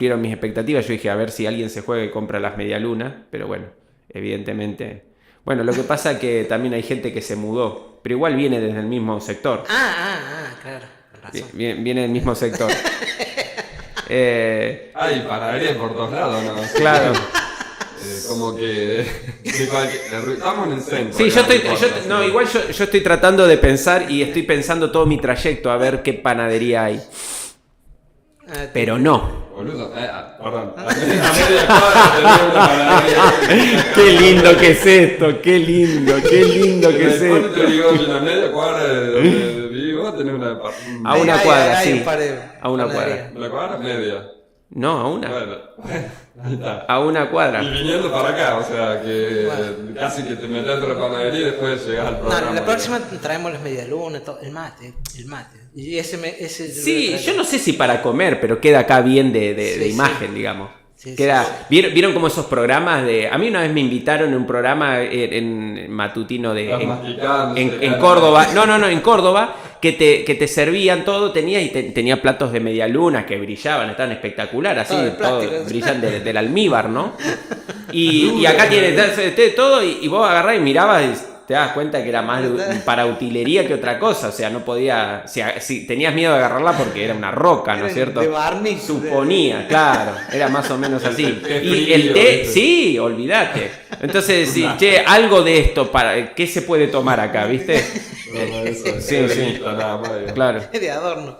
cumplieron mis expectativas. Yo dije, a ver si alguien se juega y compra las medialunas, pero bueno, evidentemente. Bueno, lo que pasa es que también hay gente que se mudó, pero igual viene desde el mismo sector. Claro, con razón. Viene del mismo sector. Hay panaderías por todos lados, ¿no? Claro. Como que estamos en el centro. Sí, no, igual yo estoy tratando de pensar y estoy pensando todo mi trayecto a ver qué panadería hay. Pero no. Boludo, perdón. A media cuadra tenemos una panadería. Qué lindo que es esto, qué lindo que es En el esto. puerto, digo, en la media cuadra de donde vivimos tenés una... A una cuadra, hay sí. un par de A una panaderías. cuadra. ¿Una cuadra? Media. No, a una. Bueno, ahí está. A una Y cuadra. viniendo para acá, o sea que casi que te metes a la panadería y después llegás al programa. No, la próxima traemos las medialunas, todo, el mate. Y ese Sí, yo no sé si para comer, pero queda acá bien de Sí, imagen, digamos. Sí, Queda, sí. ¿Vieron como esos programas de... A mí una vez me invitaron a un programa en matutino Estás en masticando, en Córdoba. No, en Córdoba, que te servían todo, tenía platos de media luna que brillaban, estaban espectacular, así, Todo de plástico. brillan del almíbar, ¿no? Y acá tienes todo, y vos agarrás y mirabas y te das cuenta que era más para utilería que otra cosa, o sea, no podía... Si tenías miedo de agarrarla porque era una roca, ¿no es cierto? De barniz. Suponía, claro, era más o menos así. Qué Y el frío, té, ¿viste? sí, olvídate. Entonces, sí, che, algo de esto, ¿qué se puede tomar acá, viste? Sí, Nada más. Claro. Es de adorno.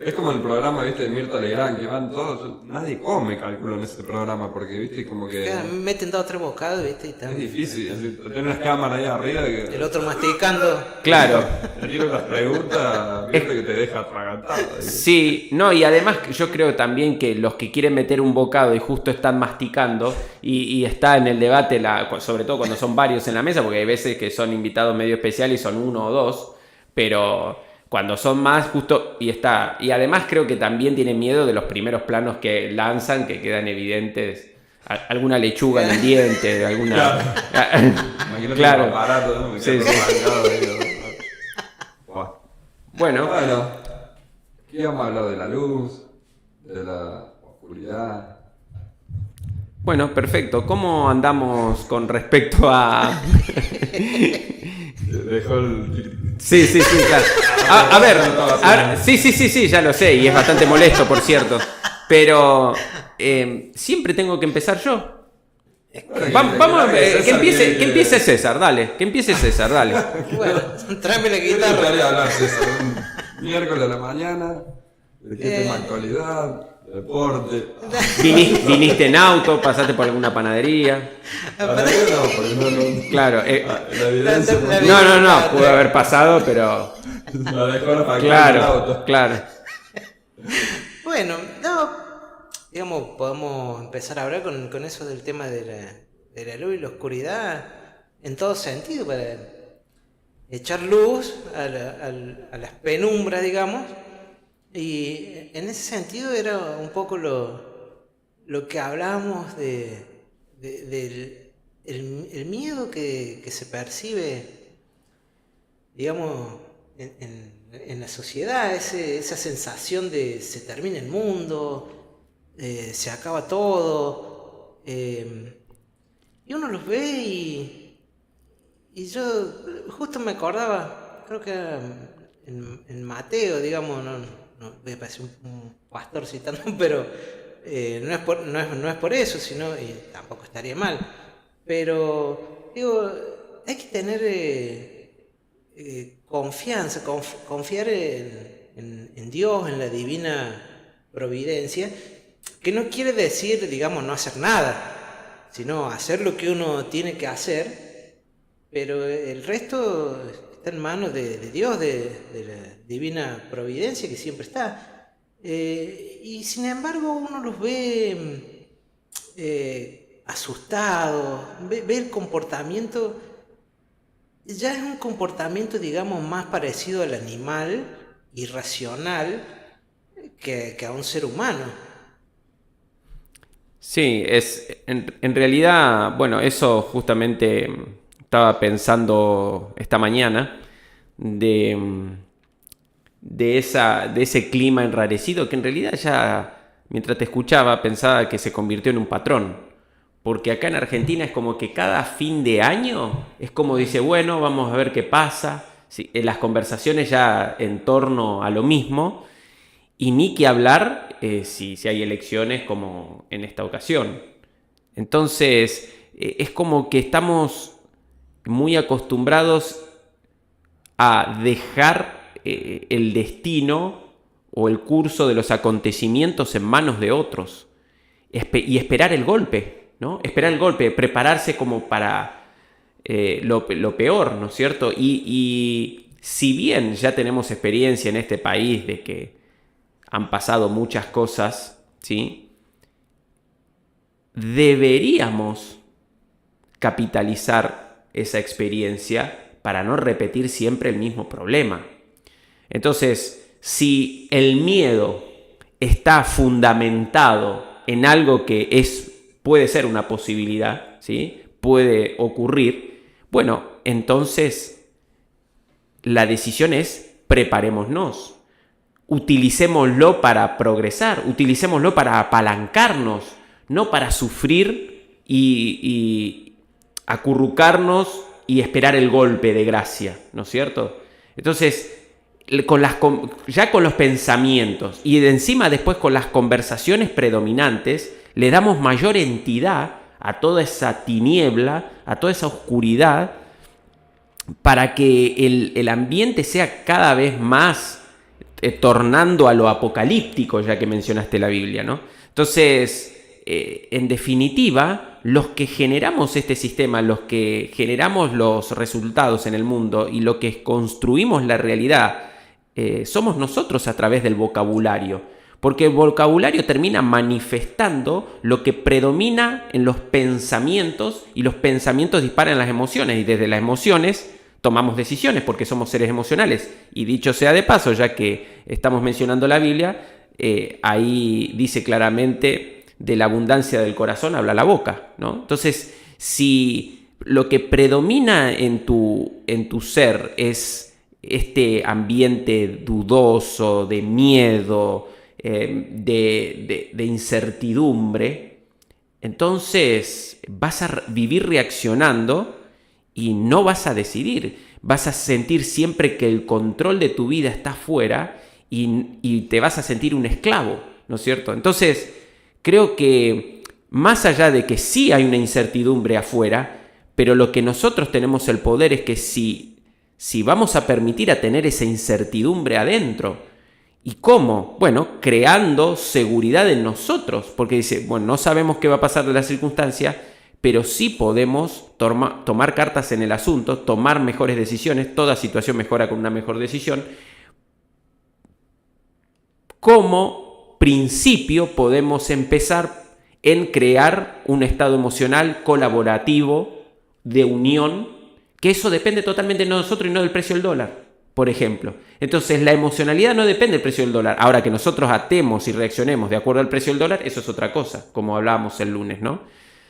Es como el programa, viste, de Mirta Legrand, que van todos, nadie come, calculo, en ese programa, porque, viste, como que Meten 2 o 3 bocados, ¿viste? Y es están- difícil, tener unas cámaras ahí arriba que el otro masticando. Claro. te tiro las preguntas, viste, que te deja atragantado. Sí, no, y además yo creo también que los que quieren meter un bocado y justo están masticando y está en el debate, sobre todo cuando son varios en la mesa, porque hay veces que son invitados medio especiales y son uno o dos, pero cuando son más justo y está. Y además creo que también tienen miedo de los primeros planos que lanzan, que quedan evidentes. Alguna lechuga en el diente, alguna... Imagínate Claro. un aparato, ¿no? Me Sí, quedo sí. arrancado ahí, ¿no? Buah. Bueno, Bueno, ¿qué vamos a hablar de la luz? De la oscuridad. bueno, perfecto. ¿Cómo andamos con respecto a...? Dejó el... Sí, claro. A ver, sí, ya lo sé, y es bastante molesto, por cierto. Pero siempre tengo que empezar yo. Vamos, que empiece César, dale. Que empiece César, dale. Bueno, tráeme la ¿Qué te guitarra. gustaría hablar, César? Un miércoles a la mañana, de qué tema actualidad, de deporte. Viniste en auto, pasaste por alguna panadería. Para mí no, porque no. Claro. La evidencia No, pudo haber pasado, pero... la dejó la factura del auto. Claro. Bueno, no, digamos, podemos empezar a hablar con eso del tema de la luz y la oscuridad en todo sentido, para echar luz a las penumbras, digamos. Y en ese sentido era un poco lo que hablábamos del el miedo que se percibe, digamos, en la sociedad, esa sensación de se termina el mundo, se acaba todo, y uno los ve y yo justo me acordaba, creo que era en Mateo, digamos, no voy a parecer un pastor citando, pero no es por eso, sino, y tampoco estaría mal, pero digo, hay que tener confianza, confiar en Dios, en la divina providencia, que no quiere decir, digamos, no hacer nada, sino hacer lo que uno tiene que hacer, pero el resto está en manos de Dios, de la divina providencia que siempre está. Y sin embargo uno los ve asustados, ve el comportamiento, ya es un comportamiento, digamos, más parecido al animal, irracional, que a un ser humano. Sí, en realidad, bueno, eso justamente estaba pensando esta mañana de ese clima enrarecido que en realidad ya mientras te escuchaba, pensaba que se convirtió en un patrón. Porque acá en Argentina es como que cada fin de año es como dice, bueno, vamos a ver qué pasa. Sí, en las conversaciones ya en torno a lo mismo. Y ni que hablar si hay elecciones como en esta ocasión. Entonces, es como que estamos muy acostumbrados a dejar el destino o el curso de los acontecimientos en manos de otros y esperar el golpe, ¿no? Esperar el golpe, prepararse como para lo peor, ¿no es cierto? Y si bien ya tenemos experiencia en este país de que han pasado muchas cosas, ¿sí? Deberíamos capitalizar esa experiencia para no repetir siempre el mismo problema. Entonces, si el miedo está fundamentado en algo que puede ser una posibilidad, ¿sí? Puede ocurrir, bueno, entonces la decisión es preparémonos, utilicémoslo para progresar, utilicémoslo para apalancarnos, no para sufrir y acurrucarnos y esperar el golpe de gracia, ¿no es cierto? Entonces, ya con los pensamientos y de encima después con las conversaciones predominantes, le damos mayor entidad a toda esa tiniebla, a toda esa oscuridad, para que el ambiente sea cada vez más tornando a lo apocalíptico, ya que mencionaste la Biblia, ¿no? Entonces, en definitiva, los que generamos este sistema, los que generamos los resultados en el mundo y lo que construimos la realidad, somos nosotros a través del vocabulario. Porque el vocabulario termina manifestando lo que predomina en los pensamientos y los pensamientos disparan las emociones y desde las emociones tomamos decisiones porque somos seres emocionales. Y dicho sea de paso, ya que estamos mencionando la Biblia, ahí dice claramente de la abundancia del corazón habla la boca, ¿no? Entonces, si lo que predomina en tu ser es este ambiente dudoso, de miedo, de incertidumbre, entonces vas a vivir reaccionando y no vas a decidir. Vas a sentir siempre que el control de tu vida está fuera y te vas a sentir un esclavo, ¿no es cierto? Entonces, creo que más allá de que sí hay una incertidumbre afuera, pero lo que nosotros tenemos el poder es que si vamos a permitir a tener esa incertidumbre adentro. ¿Y cómo? Bueno, creando seguridad en nosotros, porque dice, bueno, no sabemos qué va a pasar de la circunstancia, pero sí podemos tomar cartas en el asunto, tomar mejores decisiones, toda situación mejora con una mejor decisión. Como principio podemos empezar en crear un estado emocional colaborativo, de unión, que eso depende totalmente de nosotros y no del precio del dólar, por ejemplo. Entonces la emocionalidad no depende del precio del dólar. Ahora que nosotros atemos y reaccionemos de acuerdo al precio del dólar, eso es otra cosa, como hablábamos el lunes, ¿no?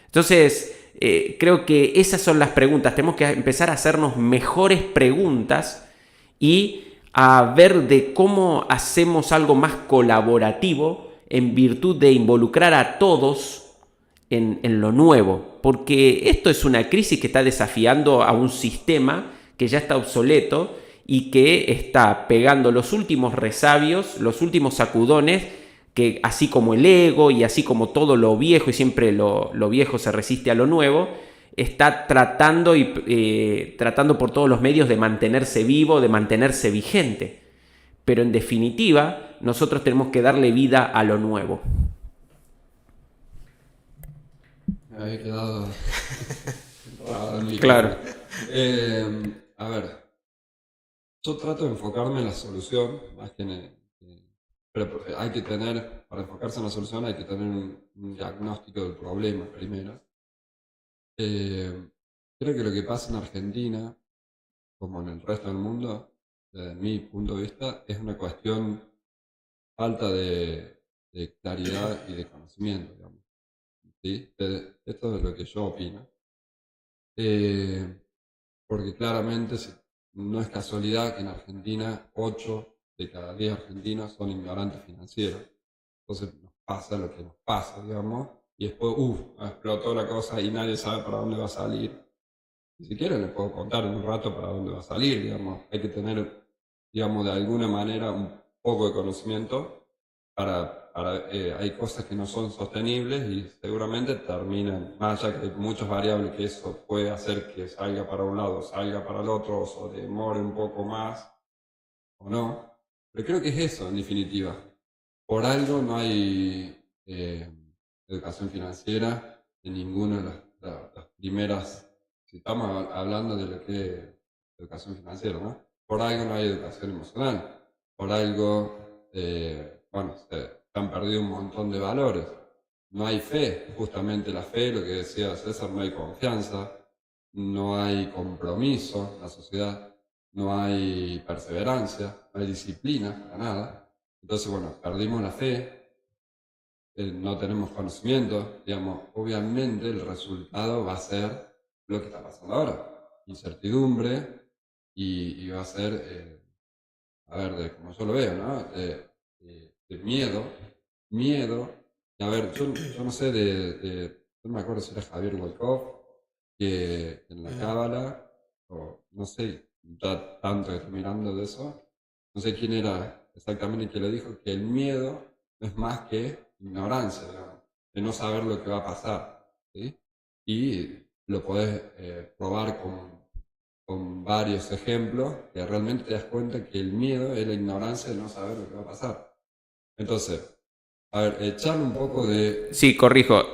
Entonces, creo que esas son las preguntas. Tenemos que empezar a hacernos mejores preguntas y a ver de cómo hacemos algo más colaborativo en virtud de involucrar a todos en lo nuevo. Porque esto es una crisis que está desafiando a un sistema que ya está obsoleto y que está pegando los últimos resabios, los últimos sacudones, que así como el ego y así como todo lo viejo, y siempre lo viejo se resiste a lo nuevo, está tratando por todos los medios de mantenerse vivo, de mantenerse vigente. Pero en definitiva, nosotros tenemos que darle vida a lo nuevo. Me había quedado en mi Claro. A ver, yo trato de enfocarme en la solución, más que pero hay que tener, para enfocarse en la solución hay que tener un diagnóstico del problema primero. Creo que lo que pasa en Argentina, como en el resto del mundo, desde mi punto de vista, es una cuestión falta de claridad y de conocimiento, digamos. ¿Sí? Esto es lo que yo opino. Porque claramente no es casualidad que en Argentina 8 de cada 10 argentinos son ignorantes financieros. Entonces nos pasa lo que nos pasa, digamos, y después, explotó la cosa y nadie sabe para dónde va a salir. Ni siquiera les puedo contar en un rato para dónde va a salir, digamos. Hay que tener, digamos, de alguna manera un poco de conocimiento hay cosas que no son sostenibles y seguramente terminan, más allá que hay muchas variables que eso puede hacer que salga para un lado, salga para el otro, o se demore un poco más, o no. Pero creo que es eso, en definitiva. Por algo no hay educación financiera en ninguna de las primeras, si estamos hablando de lo que es educación financiera, ¿no? Por algo no hay educación emocional, por algo, se han perdido un montón de valores. No hay fe, justamente la fe, lo que decía César, no hay confianza, no hay compromiso en la sociedad, no hay perseverancia, no hay disciplina, para nada. Entonces, perdimos la fe, no tenemos conocimiento, digamos, obviamente el resultado va a ser lo que está pasando ahora, incertidumbre y va a ser, como yo lo veo, ¿no? De miedo, a ver, yo no sé no me acuerdo si era Javier Wolkoff, que en la Cábala, o no sé, ya tanto que estoy mirando de eso, no sé quién era exactamente que lo dijo, que el miedo no es más que ignorancia, digamos, de no saber lo que va a pasar, ¿sí? Y lo podés probar con varios ejemplos, que realmente te das cuenta que el miedo es la ignorancia de no saber lo que va a pasar. Entonces, a ver, echarle un poco de... Sí, corrijo.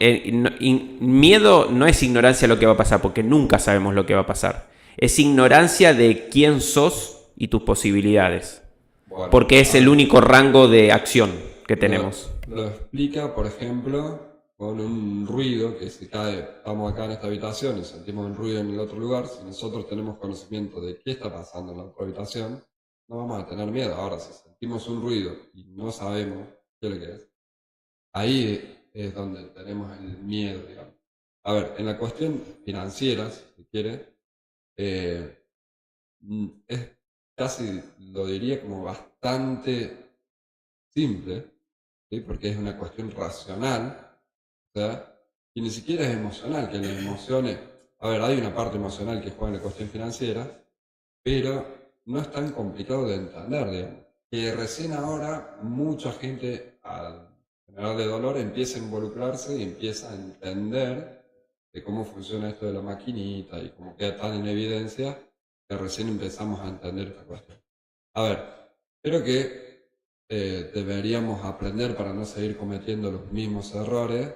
Miedo no es ignorancia de lo que va a pasar, porque nunca sabemos lo que va a pasar. Es ignorancia de quién sos y tus posibilidades. Bueno, porque es el único rango de acción que tenemos. Lo explica, por ejemplo, con un ruido que si estamos acá en esta habitación y sentimos el ruido en el otro lugar, si nosotros tenemos conocimiento de qué está pasando en la otra habitación, no vamos a tener miedo. Ahora, si sentimos un ruido y no sabemos qué es lo que es, ahí es donde tenemos el miedo, digamos. A ver, en la cuestión financiera, si quiere, es casi, lo diría como bastante simple, ¿sí? Porque es una cuestión racional, o sea, y ni siquiera es emocional, que las emociones, a ver, hay una parte emocional que juega en la cuestión financiera, pero no es tan complicado de entender, digamos, que recién ahora mucha gente al generarle dolor empieza a involucrarse y empieza a entender de cómo funciona esto de la maquinita y cómo queda tan en evidencia que recién empezamos a entender esta cuestión. A ver, creo que deberíamos aprender para no seguir cometiendo los mismos errores,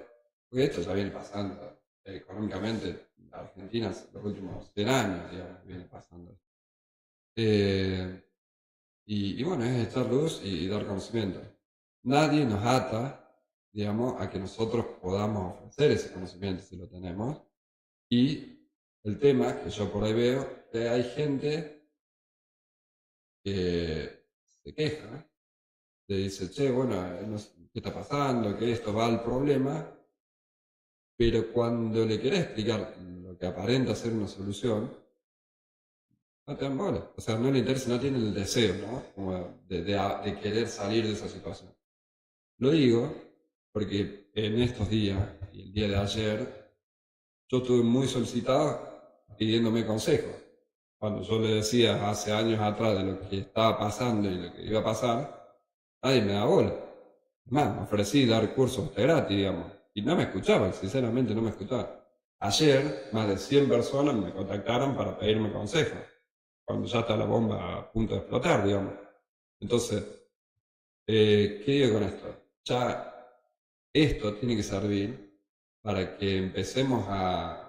porque esto ya viene pasando económicamente en Argentina los últimos 100 años, digamos, viene pasando. Es echar luz y dar conocimiento. Nadie nos ata, digamos, a que nosotros podamos ofrecer ese conocimiento si lo tenemos. Y el tema que yo por ahí veo, que hay gente que se queja, te dice, che, no sé qué está pasando, que esto va al problema, pero cuando le querés explicar lo que aparenta ser una solución, no te dan bola. O sea, no le interesa, no tiene el deseo, ¿no? Como de querer salir de esa situación. Lo digo porque en estos días y el día de ayer, yo estuve muy solicitado pidiéndome consejos. Cuando yo le decía hace años atrás de lo que estaba pasando y lo que iba a pasar, nadie me da bola. Más, me ofrecí dar cursos de gratis, digamos. Y no me escuchaban, sinceramente no me escuchaban. Ayer, más de 100 personas me contactaron para pedirme consejos, cuando ya está la bomba a punto de explotar, digamos. Entonces, ¿qué digo con esto? Ya esto tiene que servir para que empecemos a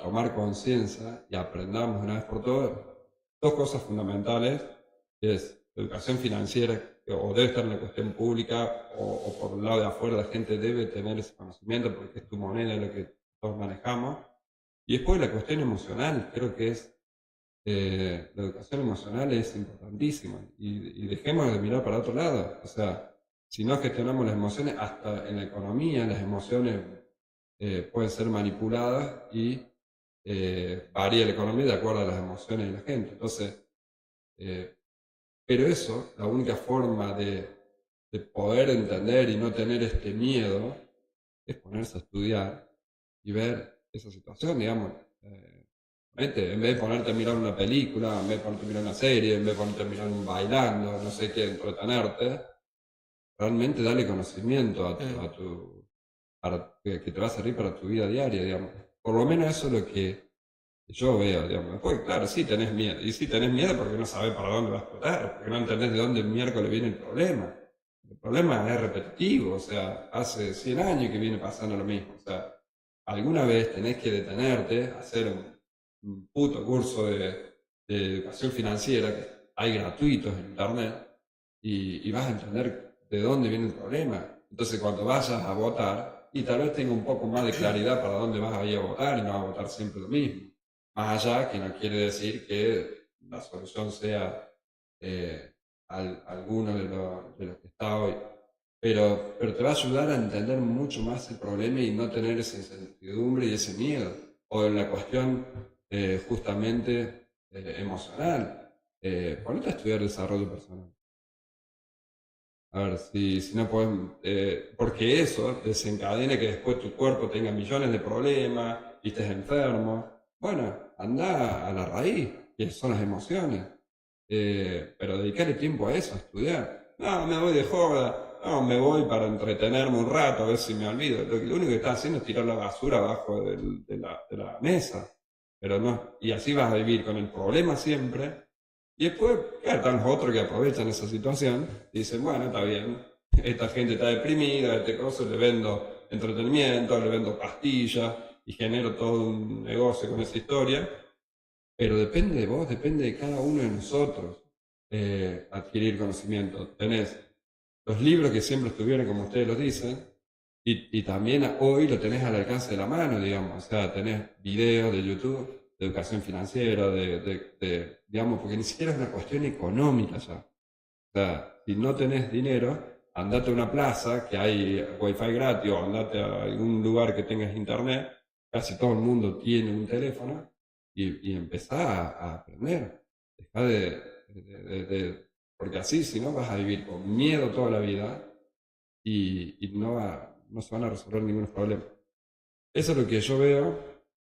tomar conciencia y aprendamos una vez por todas dos cosas fundamentales, que es educación financiera, o debe estar en la cuestión pública, o por el lado de afuera la gente debe tener ese conocimiento porque es tu moneda, es lo que todos manejamos. Y después la cuestión emocional, creo que es la educación emocional es importantísima y dejemos de mirar para otro lado. O sea, si no gestionamos las emociones, hasta en la economía las emociones pueden ser manipuladas y varía la economía de acuerdo a las emociones de la gente. Entonces, pero eso, la única forma de de poder entender y no tener este miedo es ponerse a estudiar y ver esa situación, digamos. En vez de ponerte a mirar una película, en vez de ponerte a mirar una serie, en vez de ponerte a mirar un bailando, no sé qué, entretenerte, realmente darle conocimiento que te va a servir para tu vida diaria, digamos. Por lo menos eso es lo que yo veo, digamos. Después, claro, sí tenés miedo. Y sí tenés miedo porque no sabés para dónde va a explotar, porque no entendés de dónde el miércoles viene el problema. El problema es repetitivo, o sea, hace 100 años que viene pasando lo mismo. O sea, alguna vez tenés que detenerte, hacer un puto curso de educación financiera, que hay gratuitos en internet, y vas a entender de dónde viene el problema. Entonces, cuando vayas a votar, y tal vez tenga un poco más de claridad para dónde vas a ir a votar y no vas a votar siempre lo mismo. Más allá que no quiere decir que la solución sea alguno de los que está hoy. Pero te va a ayudar a entender mucho más el problema y no tener esa incertidumbre y ese miedo. O en la cuestión justamente emocional. Ponete a estudiar desarrollo personal. A ver, si no puedes, porque eso desencadena que después tu cuerpo tenga millones de problemas y estés enfermo. Bueno, anda a la raíz, que son las emociones. Pero dedicarle tiempo a eso, a estudiar. No, me voy de joda, no, me voy para entretenerme un rato, a ver si me olvido. Lo único que estás haciendo es tirar la basura abajo de la mesa. Pero no, y así vas a vivir con el problema siempre. Y después, claro, están los otros que aprovechan esa situación y dicen, bueno, está bien, esta gente está deprimida, este coso, le vendo entretenimiento, le vendo pastillas y genero todo un negocio con esa historia. Pero depende de vos, depende de cada uno de nosotros adquirir conocimiento. Tenés los libros que siempre estuvieron, como ustedes los dicen, y también hoy lo tenés al alcance de la mano, digamos. O sea, tenés videos de YouTube de educación financiera, digamos, porque ni siquiera es una cuestión económica ya. O sea, si no tenés dinero, andate a una plaza que hay wifi gratis o andate a algún lugar que tengas internet, casi todo el mundo tiene un teléfono, y empezá a aprender. Dejá porque así, si no, vas a vivir con miedo toda la vida y no se van a resolver ningún problema. Eso es lo que yo veo.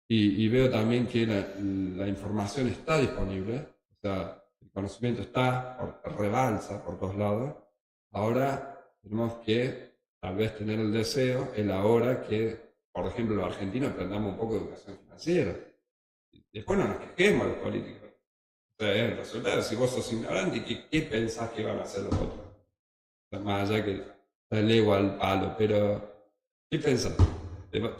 Y veo también que la información está disponible, o sea, el conocimiento está, rebalsa por todos lados. Ahora tenemos que tal vez tener el deseo en la hora que, por ejemplo, los argentinos aprendamos un poco de educación financiera. Después no nos quejemos los políticos. O sea, el resultado, si vos sos ignorante, ¿qué pensás que van a hacer los otros? O sea, más allá que el ego al palo, pero ¿qué pensás? Te van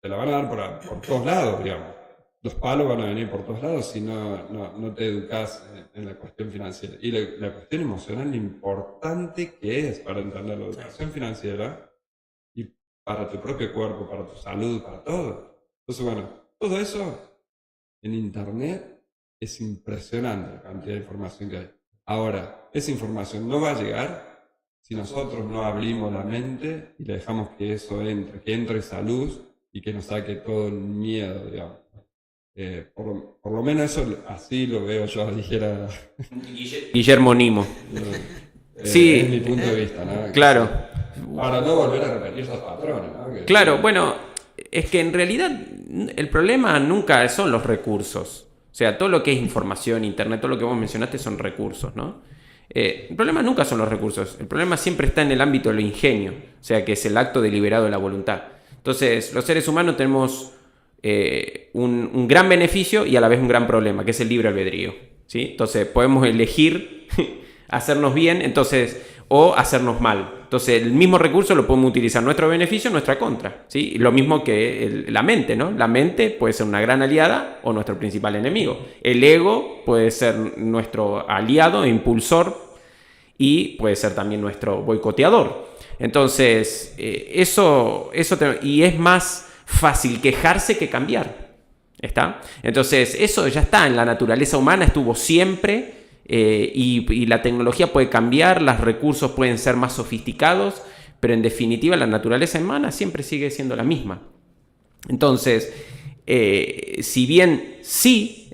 te la van a dar por todos lados, digamos. Los palos van a venir por todos lados si no te educas en la cuestión financiera. Y la cuestión emocional, lo importante que es para entender la educación financiera y para tu propio cuerpo, para tu salud, para todo. Entonces, bueno, todo eso en internet es impresionante la cantidad de información que hay. Ahora, esa información no va a llegar si nosotros no abrimos la mente y le dejamos que eso entre, que entre esa luz y que nos saque todo el miedo, digamos. Por lo menos eso así lo veo yo, dijera Guillermo Nimo. Sí, es mi punto de vista, ¿no? Claro. Para no volver a repetir esos patrones, ¿no? Claro, bueno, es que en realidad el problema nunca son los recursos. O sea, todo lo que es información, internet, todo lo que vos mencionaste son recursos, ¿no? El problema nunca son los recursos. El problema siempre está en el ámbito del ingenio. O sea, que es el acto deliberado de la voluntad. Entonces, los seres humanos tenemos un gran beneficio y a la vez un gran problema, que es el libre albedrío, ¿sí? Entonces, podemos elegir hacernos bien, o hacernos mal. Entonces, el mismo recurso lo podemos utilizar a nuestro beneficio o nuestra contra, ¿sí? Lo mismo que la mente, ¿no? La mente puede ser una gran aliada o nuestro principal enemigo. El ego puede ser nuestro aliado e impulsor y puede ser también nuestro boicoteador. Entonces, y es más fácil quejarse que cambiar. ¿Está? Entonces, eso ya está en la naturaleza humana, estuvo siempre, y la tecnología puede cambiar, los recursos pueden ser más sofisticados, pero en definitiva la naturaleza humana siempre sigue siendo la misma. Entonces, si bien sí,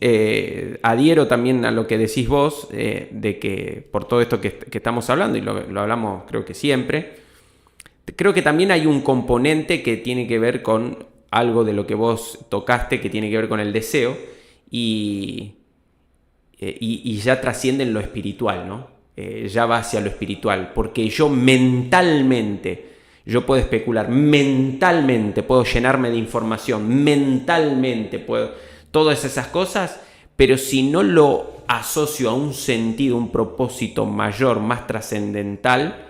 adhiero también a lo que decís vos, de que por todo esto que estamos hablando, y lo hablamos creo que siempre, creo que también hay un componente que tiene que ver con algo de lo que vos tocaste, que tiene que ver con el deseo, y, y ya trasciende en lo espiritual, ¿no? Ya va hacia lo espiritual, porque yo mentalmente, yo puedo especular, mentalmente puedo llenarme de información, mentalmente puedo, todas esas cosas, pero si no lo asocio a un sentido, un propósito mayor, más trascendental,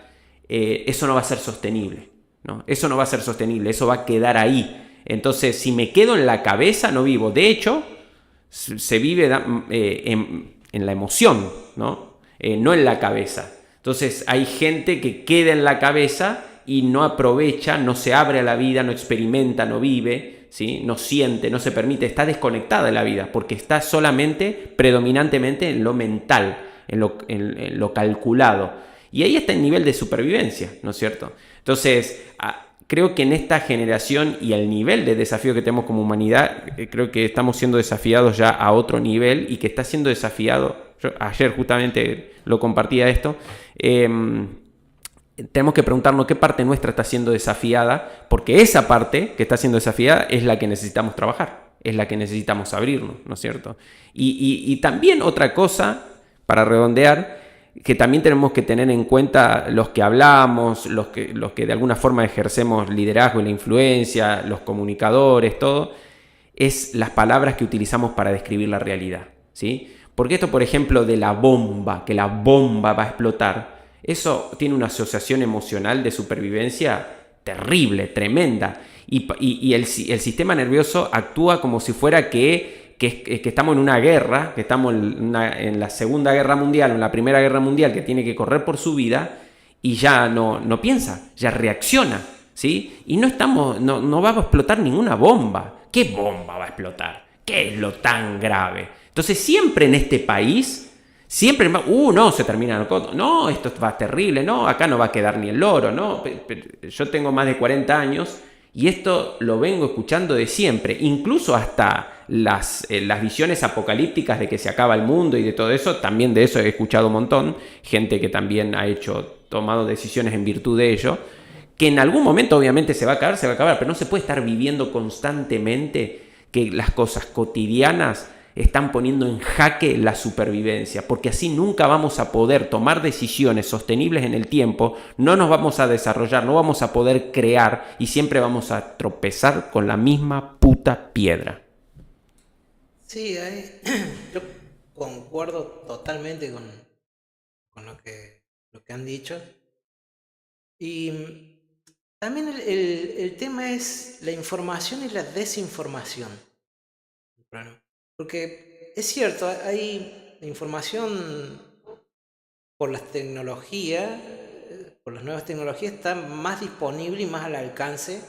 eso no va a ser sostenible, ¿no? Eso no va a ser sostenible, eso va a quedar ahí. Entonces, si me quedo en la cabeza, no vivo. De hecho, se vive en la emoción, ¿no? No en la cabeza. Entonces hay gente que queda en la cabeza y no aprovecha, no se abre a la vida, no experimenta, no vive, ¿sí? No siente, no se permite, está desconectada de la vida porque está solamente, predominantemente en lo mental, en lo calculado. Y ahí está el nivel de supervivencia, ¿no es cierto? Entonces, creo que en esta generación y el nivel de desafío que tenemos como humanidad, creo que estamos siendo desafiados ya a otro nivel y que está siendo desafiado, yo ayer justamente lo compartía esto, tenemos que preguntarnos qué parte nuestra está siendo desafiada, porque esa parte que está siendo desafiada es la que necesitamos trabajar, es la que necesitamos abrirnos, ¿no es cierto? Y también otra cosa, para redondear, que también tenemos que tener en cuenta los que hablamos, los que de alguna forma ejercemos liderazgo y la influencia, los comunicadores, todo, es las palabras que utilizamos para describir la realidad, ¿sí? Porque esto, por ejemplo, de la bomba, que la bomba va a explotar, eso tiene una asociación emocional de supervivencia terrible, tremenda, y el sistema nervioso actúa como si fuera que estamos en una guerra, que estamos en la Segunda Guerra Mundial, en la Primera Guerra Mundial, que tiene que correr por su vida y ya no piensa, ya reacciona, ¿sí? Y no va a explotar ninguna bomba. ¿Qué bomba va a explotar? ¿Qué es lo tan grave? Entonces siempre en este país, siempre, no, se termina, no, esto va terrible, no, acá no va a quedar ni el loro, no, yo tengo más de 40 años y esto lo vengo escuchando de siempre, incluso hasta las visiones apocalípticas de que se acaba el mundo y de todo eso, también de eso he escuchado un montón, gente que también ha tomado decisiones en virtud de ello, que en algún momento obviamente se va a acabar, pero no se puede estar viviendo constantemente que las cosas cotidianas están poniendo en jaque la supervivencia, porque así nunca vamos a poder tomar decisiones sostenibles en el tiempo, no nos vamos a desarrollar, no vamos a poder crear y siempre vamos a tropezar con la misma puta piedra. Sí, yo concuerdo totalmente con lo que han dicho. Y también el tema es la información y la desinformación. Porque es cierto, hay información por las tecnologías, por las nuevas tecnologías, está más disponible y más al alcance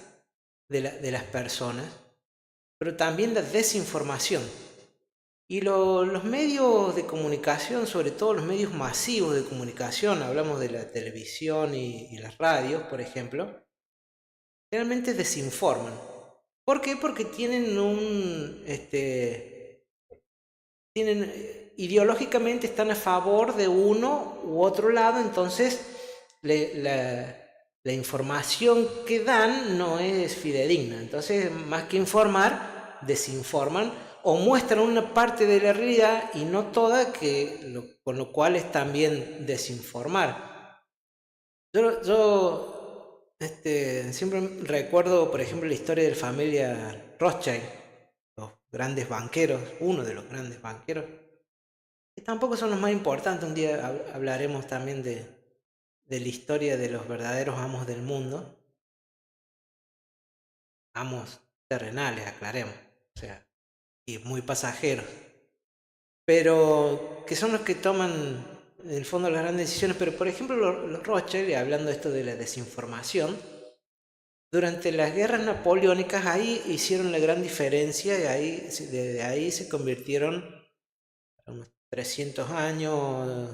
de las personas, pero también la desinformación. Y los medios de comunicación, sobre todo los medios masivos de comunicación, hablamos de la televisión y las radios, por ejemplo, realmente desinforman. ¿Por qué? Porque ideológicamente están a favor de uno u otro lado, entonces la información que dan no es fidedigna. Entonces, más que informar, desinforman o muestran una parte de la realidad y no toda, con lo cual es también desinformar. Yo siempre recuerdo, por ejemplo, la historia de la familia Rothschild, los grandes banqueros, uno de los grandes banqueros, que tampoco son los más importantes. Un día hablaremos también de la historia de los verdaderos amos del mundo. Amos terrenales, aclaremos, o sea, y muy pasajeros, pero que son los que toman en el fondo las grandes decisiones. Pero por ejemplo los Rothschild, hablando de esto de la desinformación, durante las guerras napoleónicas ahí hicieron la gran diferencia y desde ahí se convirtieron, unos 300 años,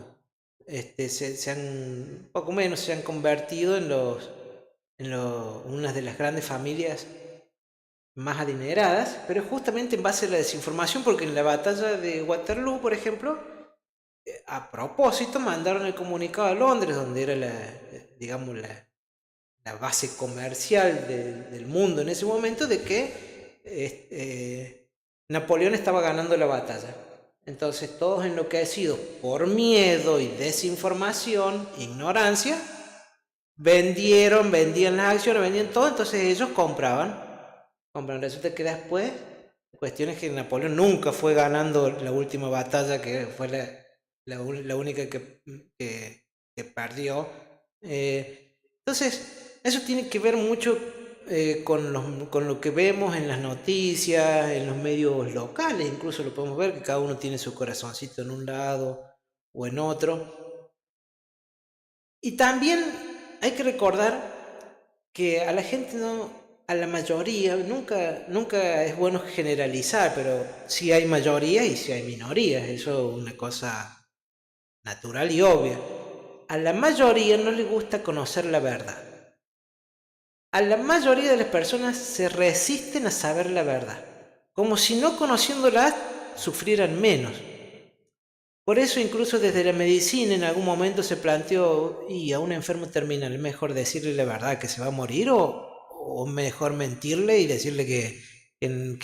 poco menos se han convertido en una de las grandes familias más adineradas, pero justamente en base a la desinformación, porque en la batalla de Waterloo, por ejemplo, a propósito mandaron el comunicado a Londres, donde era digamos, la base comercial del mundo en ese momento, de que Napoleón estaba ganando la batalla. Entonces todos enloquecidos por miedo y desinformación, ignorancia, vendían las acciones, vendían todo, entonces ellos compraban. Resulta que después, la cuestión es que Napoleón nunca fue ganando la última batalla, que fue la única que perdió. Entonces, eso tiene que ver mucho con lo que vemos en las noticias, en los medios locales, incluso lo podemos ver, que cada uno tiene su corazoncito en un lado o en otro. Y también hay que recordar que a la gente no, a la mayoría, nunca es bueno generalizar, pero sí hay mayorías y sí hay minorías, eso es una cosa natural y obvia. A la mayoría no le gusta conocer la verdad. A la mayoría de las personas se resisten a saber la verdad, como si no conociéndola sufrieran menos. Por eso incluso desde la medicina en algún momento se planteó, y a un enfermo terminal, ¿es mejor decirle la verdad que se va a morir o mejor mentirle y decirle que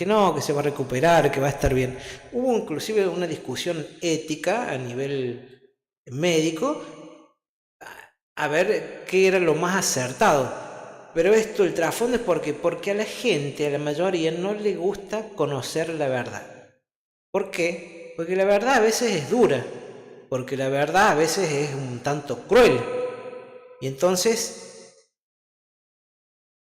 no, que se va a recuperar, que va a estar bien? Hubo inclusive una discusión ética a nivel médico a ver qué era lo más acertado. Pero esto, el trasfondo es porque a la gente, a la mayoría, no le gusta conocer la verdad. ¿Por qué? Porque la verdad a veces es dura, porque la verdad a veces es un tanto cruel. Y entonces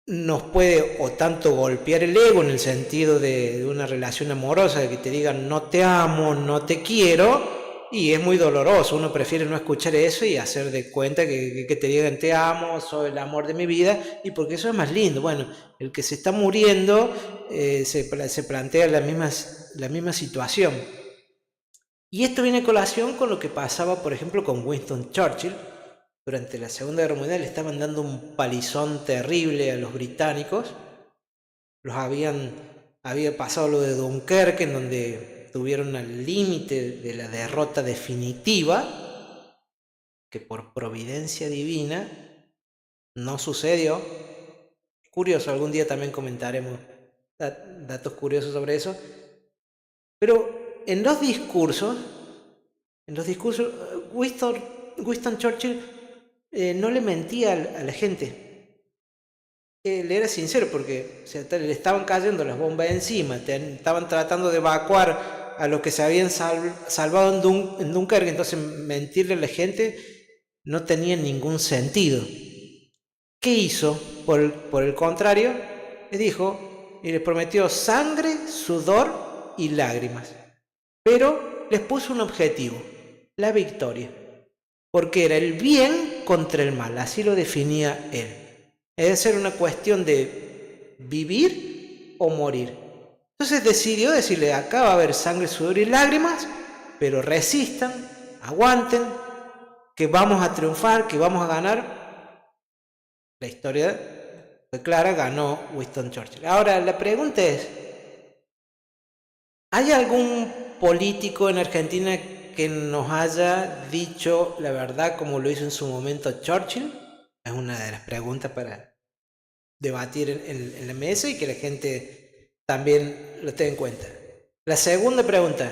nos puede o tanto golpear el ego en el sentido de una relación amorosa, de que te digan no te amo, no te quiero, y es muy doloroso. Uno prefiere no escuchar eso y hacer de cuenta que te digan te amo, soy el amor de mi vida, y porque eso es más lindo. Bueno, el que se está muriendo se plantea la misma situación. Y esto viene a colación con lo que pasaba, por ejemplo, con Winston Churchill. Durante la Segunda Guerra Mundial le estaban dando un palizón terrible a los británicos. Había pasado lo de Dunkerque, en donde tuvieron al límite de la derrota definitiva, que por providencia divina no sucedió. Curioso, algún día también comentaremos datos curiosos sobre eso. Pero en los discursos, Winston Churchill no le mentía a la gente. Él era sincero porque le estaban cayendo las bombas encima, estaban tratando de evacuar a los que se habían salvado en Dunkerque, entonces mentirle a la gente no tenía ningún sentido. ¿Qué hizo? Por el contrario, les dijo y les prometió sangre, sudor y lágrimas. Pero les puso un objetivo, la victoria, porque era el bien contra el mal, así lo definía él. Es decir, una cuestión de vivir o morir. Entonces decidió decirle, acá va a haber sangre, sudor y lágrimas, pero resistan, aguanten, que vamos a triunfar, que vamos a ganar. La historia fue clara, ganó Winston Churchill. Ahora, la pregunta es, ¿hay algún político en Argentina que nos haya dicho la verdad como lo hizo en su momento Churchill? Es una de las preguntas para debatir en la mesa y que la gente también lo tenga en cuenta. La segunda pregunta,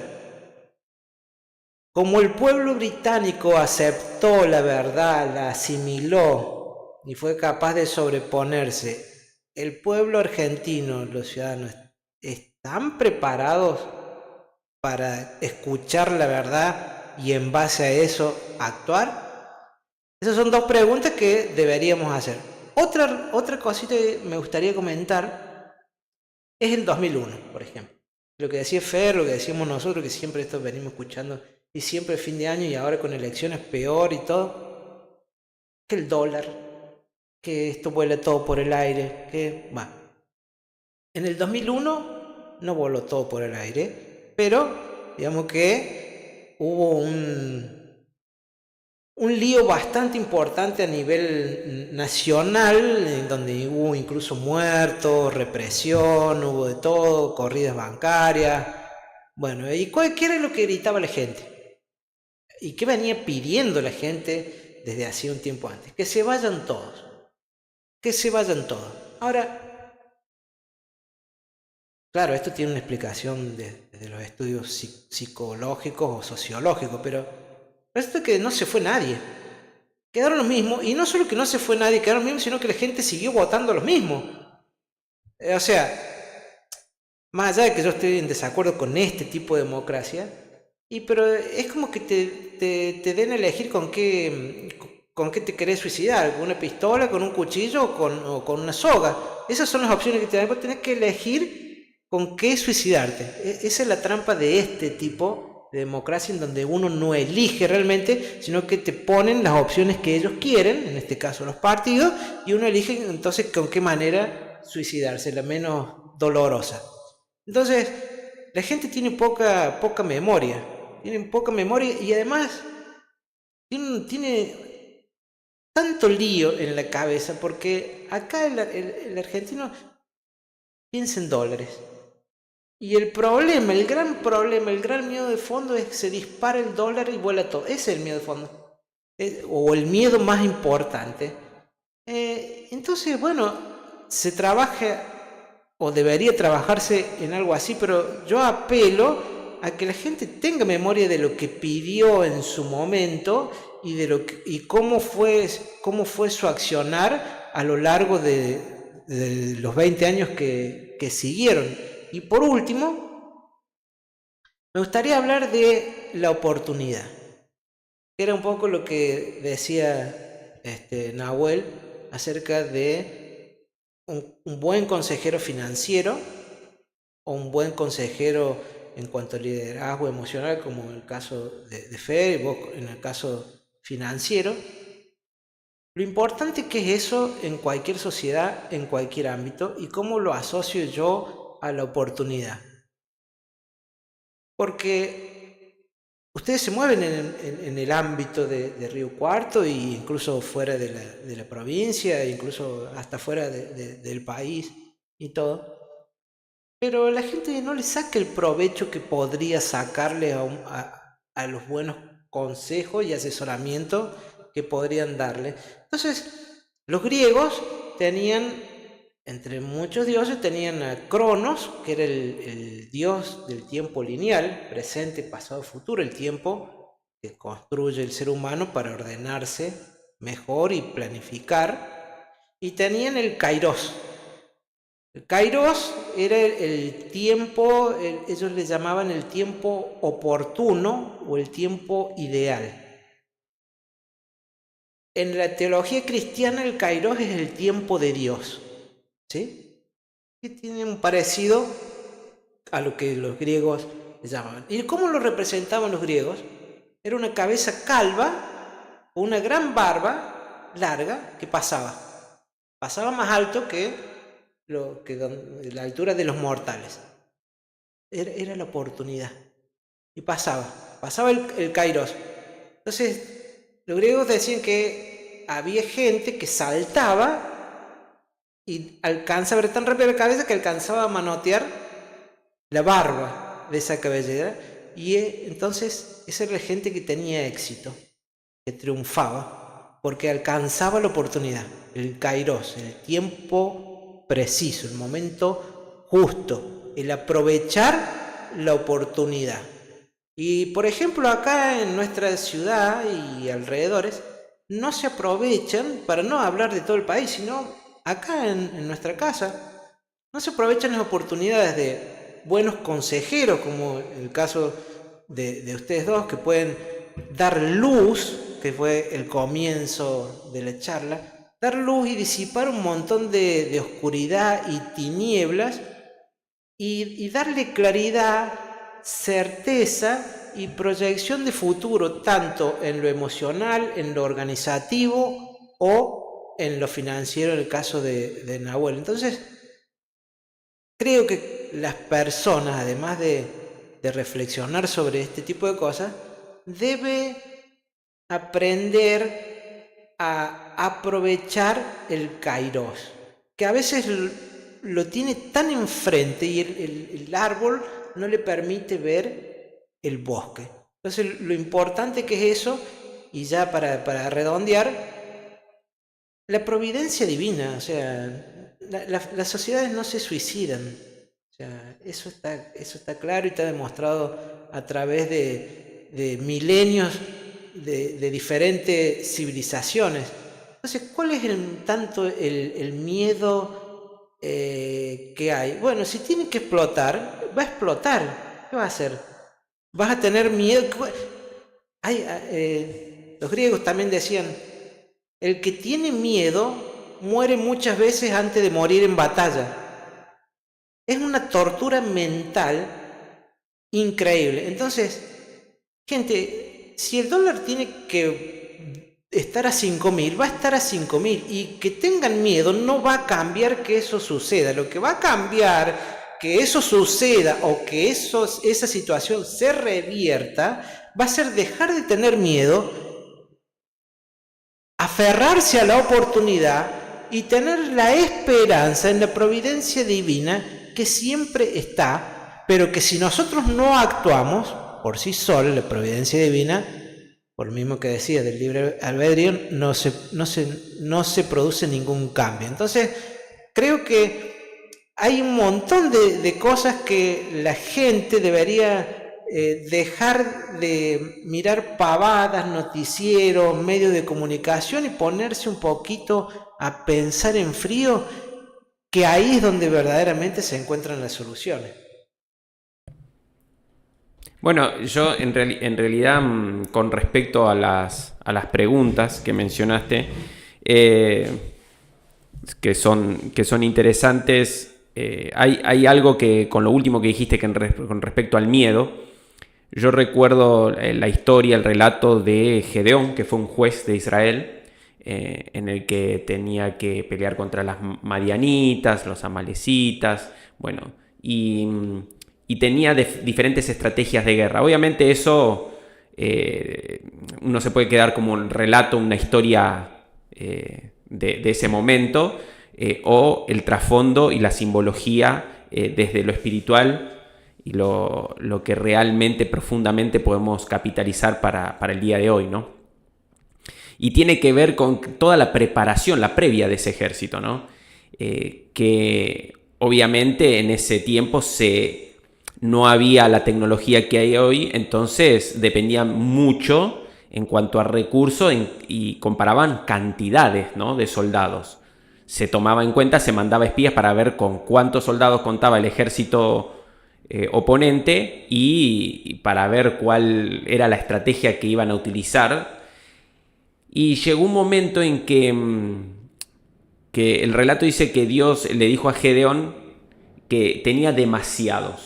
como el pueblo británico aceptó la verdad, la asimiló y fue capaz de sobreponerse, ¿el pueblo argentino, los ciudadanos, están preparados para escuchar la verdad y en base a eso actuar? Esas son dos preguntas que deberíamos hacer. Otra cosita que me gustaría comentar es el 2001, por ejemplo. Lo que decía Fer, lo que decíamos nosotros, que siempre esto venimos escuchando, y siempre fin de año y ahora con elecciones peor y todo, que el dólar, que esto vuela todo por el aire, que va. En el 2001 no voló todo por el aire, pero digamos que hubo un lío bastante importante a nivel nacional, en donde hubo incluso muertos, represión, hubo de todo, corridas bancarias. Bueno, ¿y qué era lo que gritaba la gente? ¿Y qué venía pidiendo la gente desde hacía un tiempo antes? Que se vayan todos. Que se vayan todos. Ahora, claro, esto tiene una explicación desde los estudios psicológicos o sociológicos, pero resulta que no se fue nadie. Quedaron los mismos, y no solo que no se fue nadie, quedaron los mismos, sino que la gente siguió votando los mismos. O sea, más allá de que yo estoy en desacuerdo con este tipo de democracia, pero es como que te den a elegir con qué te querés suicidar, con una pistola, con un cuchillo o con una soga. Esas son las opciones que te dan. Vos tenés que elegir con qué suicidarte. Esa es la trampa de este tipo de democracia, en donde uno no elige realmente, sino que te ponen las opciones que ellos quieren, en este caso los partidos, y uno elige entonces con qué manera suicidarse, la menos dolorosa. Entonces, la gente tiene poca memoria, y además tiene tanto lío en la cabeza, porque acá el argentino piensa en dólares. Y el gran miedo de fondo es que se dispara el dólar y vuela todo. Ese es el miedo de fondo. O el miedo más importante. Entonces, bueno, se trabaja o debería trabajarse en algo así, pero yo apelo a que la gente tenga memoria de lo que pidió en su momento y cómo fue su accionar a lo largo de los 20 años que siguieron. Y por último, me gustaría hablar de la oportunidad. Era un poco lo que decía Nahuel acerca de un buen consejero financiero o un buen consejero en cuanto a liderazgo emocional, como en el caso de Fer y vos en el caso financiero. Lo importante que es eso en cualquier sociedad, en cualquier ámbito, y cómo lo asocio yo a la oportunidad. Porque ustedes se mueven en el ámbito de Río Cuarto e incluso fuera de la provincia, incluso hasta fuera del país y todo. Pero la gente no le saca el provecho que podría sacarle a los buenos consejos y asesoramiento que podrían darle. Entonces, los griegos tenían, entre muchos dioses, tenían a Cronos, que era el dios del tiempo lineal, presente, pasado, futuro, el tiempo que construye el ser humano para ordenarse mejor y planificar. Y tenían el Kairos. El Kairos era el tiempo, ellos le llamaban el tiempo oportuno o el tiempo ideal. En la teología cristiana el Kairos es el tiempo de Dios, ¿sí? Que tiene un parecido a lo que los griegos llamaban. ¿Y cómo lo representaban los griegos? Era una cabeza calva o una gran barba larga que pasaba más alto que la altura de los mortales. Era la oportunidad. Y pasaba el Kairos. Entonces, los griegos decían que había gente que saltaba y alcanzaba, era tan rápida la cabeza que alcanzaba a manotear la barba de esa cabellera. Y entonces, esa era la gente que tenía éxito, que triunfaba, porque alcanzaba la oportunidad, el Kairos, el tiempo preciso, el momento justo, el aprovechar la oportunidad. Y por ejemplo acá en nuestra ciudad y alrededores no se aprovechan, para no hablar de todo el país, sino acá en nuestra casa, no se aprovechan las oportunidades de buenos consejeros, como el caso de ustedes dos, que pueden dar luz, que fue el comienzo de la charla, dar luz y disipar un montón de oscuridad y tinieblas y darle claridad, certeza y proyección de futuro, tanto en lo emocional, en lo organizativo o en lo financiero, en el caso de Nahuel. Entonces, creo que las personas, además de reflexionar sobre este tipo de cosas, debe aprender a aprovechar el kairos, que a veces lo tiene tan enfrente y el árbol no le permite ver el bosque. Entonces lo importante que es eso, y ya para redondear, la providencia divina, o sea, las sociedades no se suicidan. O sea, eso está claro y está demostrado a través de milenios de diferentes civilizaciones. Entonces, ¿cuál es el miedo que hay? Bueno, si tiene que explotar, va a explotar. ¿Qué va a hacer? Vas a tener miedo. Los griegos también decían, el que tiene miedo muere muchas veces antes de morir en batalla. Es una tortura mental increíble. Entonces, gente, si el dólar tiene que estar a 5.000, va a estar a 5.000. Y que tengan miedo no va a cambiar que eso suceda. Lo que va a cambiar que eso suceda o que esa situación se revierta va a ser dejar de tener miedo, aferrarse a la oportunidad y tener la esperanza en la providencia divina que siempre está, pero que si nosotros no actuamos por sí solos, la providencia divina, por lo mismo que decía del libre albedrío, no se produce ningún cambio. Entonces, creo que hay un montón de cosas que la gente debería dejar de mirar pavadas, noticieros, medios de comunicación y ponerse un poquito a pensar en frío, que ahí es donde verdaderamente se encuentran las soluciones. Bueno, yo en realidad, con respecto a las preguntas que mencionaste, que son interesantes, hay algo que, con lo último que dijiste, que con respecto al miedo, yo recuerdo la historia, el relato de Gedeón, que fue un juez de Israel, en el que tenía que pelear contra las madianitas, los amalecitas, bueno, y tenía diferentes estrategias de guerra. Obviamente eso, uno se puede quedar como un relato, una historia de ese momento, o el trasfondo y la simbología desde lo espiritual y lo que realmente profundamente podemos capitalizar para el día de hoy, ¿no? Y tiene que ver con toda la preparación, la previa de ese ejército, ¿no? Que obviamente en ese tiempo no había la tecnología que hay hoy, entonces dependían mucho en cuanto a recursos y comparaban cantidades, ¿no?, de soldados. Se tomaba en cuenta, se mandaba espías para ver con cuántos soldados contaba el ejército oponente y para ver cuál era la estrategia que iban a utilizar. Y llegó un momento en que el relato dice que Dios le dijo a Gedeón que tenía demasiada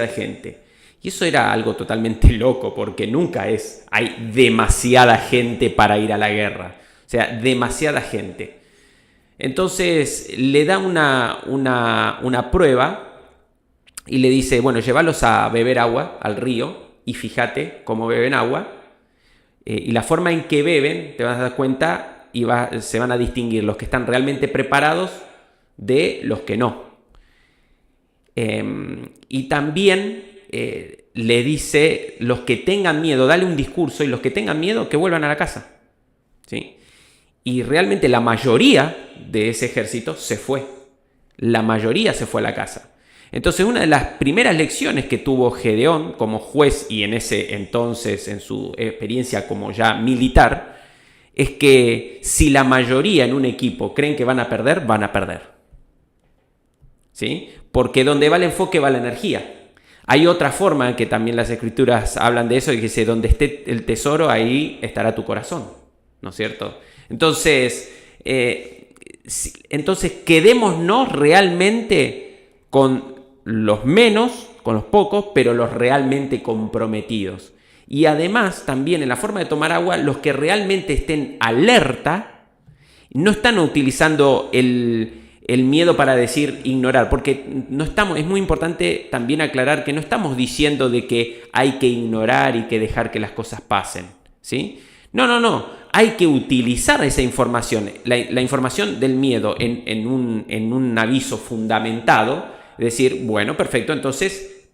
gente. Y eso era algo totalmente loco, porque nunca hay demasiada gente para ir a la guerra. O sea, demasiada gente. Entonces le da una prueba y le dice, bueno, llévalos a beber agua al río y fíjate cómo beben agua. Y la forma en que beben, te vas a dar cuenta, se van a distinguir los que están realmente preparados de los que no. Y también le dice, los que tengan miedo, dale un discurso, y los que tengan miedo, que vuelvan a la casa. ¿Sí? Y realmente la mayoría de ese ejército se fue. La mayoría se fue a la casa. Entonces, una de las primeras lecciones que tuvo Gedeón como juez y en ese entonces, en su experiencia como ya militar, es que si la mayoría en un equipo creen que van a perder, van a perder. ¿Sí? Porque donde va el enfoque va la energía. Hay otra forma que también las escrituras hablan de eso, y que dice, donde esté el tesoro, ahí estará tu corazón. ¿No es cierto? Entonces, quedémonos realmente con los menos, con los pocos, pero los realmente comprometidos. Y además, también en la forma de tomar agua, los que realmente estén alerta, no están utilizando el miedo para decir ignorar, porque es muy importante también aclarar que no estamos diciendo de que hay que ignorar y que dejar que las cosas pasen. ¿sí? No. Hay que utilizar esa información, la información del miedo en un aviso fundamentado. Decir, bueno, perfecto, entonces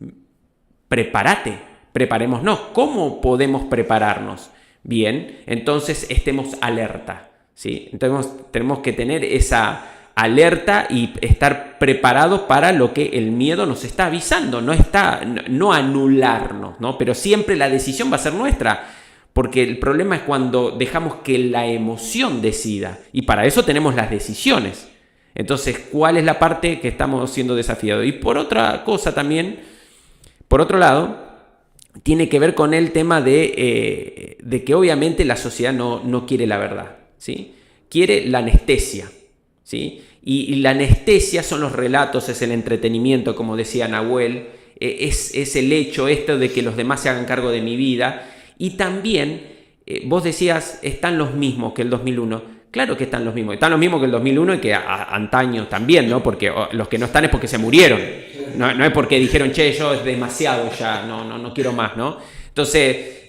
preparémonos. ¿Cómo podemos prepararnos? Bien, entonces estemos alerta, ¿sí? Entonces tenemos que tener esa alerta y estar preparados para lo que el miedo nos está avisando, no anularnos, ¿no? Pero siempre la decisión va a ser nuestra, porque el problema es cuando dejamos que la emoción decida, y para eso tenemos las decisiones. Entonces, ¿cuál es la parte que estamos siendo desafiados? Y por otra cosa también, por otro lado, tiene que ver con el tema de que obviamente la sociedad no quiere la verdad, ¿sí? Quiere la anestesia, ¿sí? Y la anestesia son los relatos, es el entretenimiento, como decía Nahuel, es el hecho esto de que los demás se hagan cargo de mi vida. Y también, vos decías, están los mismos que el 2001. Claro que están los mismos que el 2001 y que antaño también, ¿no? Porque los que no están es porque se murieron. No es porque dijeron, che, yo es demasiado ya, no quiero más, ¿no? Entonces,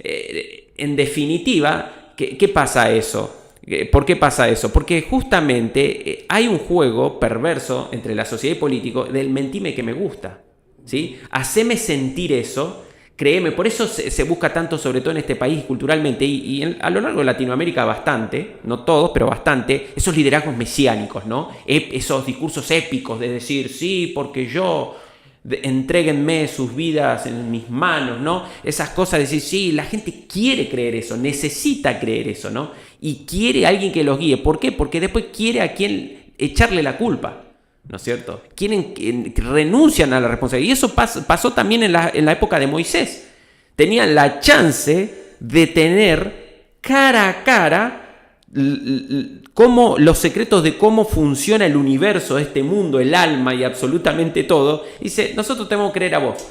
en definitiva, ¿qué pasa eso? ¿Por qué pasa eso? Porque justamente hay un juego perverso entre la sociedad y político del mentime que me gusta, ¿sí? Haceme sentir eso. Créeme, por eso se busca tanto, sobre todo en este país culturalmente y a lo largo de Latinoamérica bastante, no todos, pero bastante, esos liderazgos mesiánicos, ¿no? Esos discursos épicos de decir, sí, porque yo, entréguenme sus vidas en mis manos, ¿no? Esas cosas de decir, sí, la gente quiere creer eso, necesita creer eso, ¿no? Y quiere a alguien que los guíe. ¿Por qué? Porque después quiere a quien echarle la culpa. ¿No es cierto? Renuncian a la responsabilidad. Y eso pasó también en la época de Moisés. Tenían la chance de tener cara a cara los secretos de cómo funciona el universo, este mundo, el alma y absolutamente todo. Dice, nosotros tenemos que creer a vos.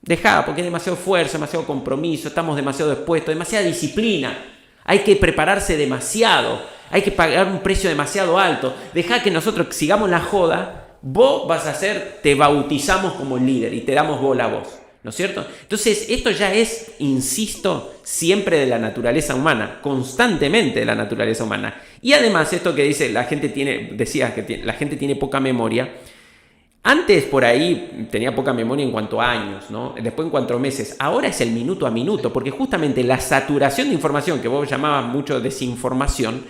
Dejá, porque hay demasiado fuerza, demasiado compromiso, estamos demasiado expuestos, demasiada disciplina. Hay que prepararse demasiado. Hay que pagar un precio demasiado alto. Deja que nosotros sigamos la joda. Vos vas a te bautizamos como líder y te damos bola a vos. ¿No es cierto? Entonces, esto ya es, insisto, siempre de la naturaleza humana. Constantemente de la naturaleza humana. Y además, esto que dice, la gente tiene poca memoria. Antes por ahí tenía poca memoria en cuanto a años, ¿no? Después en cuanto a meses. Ahora es el minuto a minuto, porque justamente la saturación de información, que vos llamabas mucho desinformación,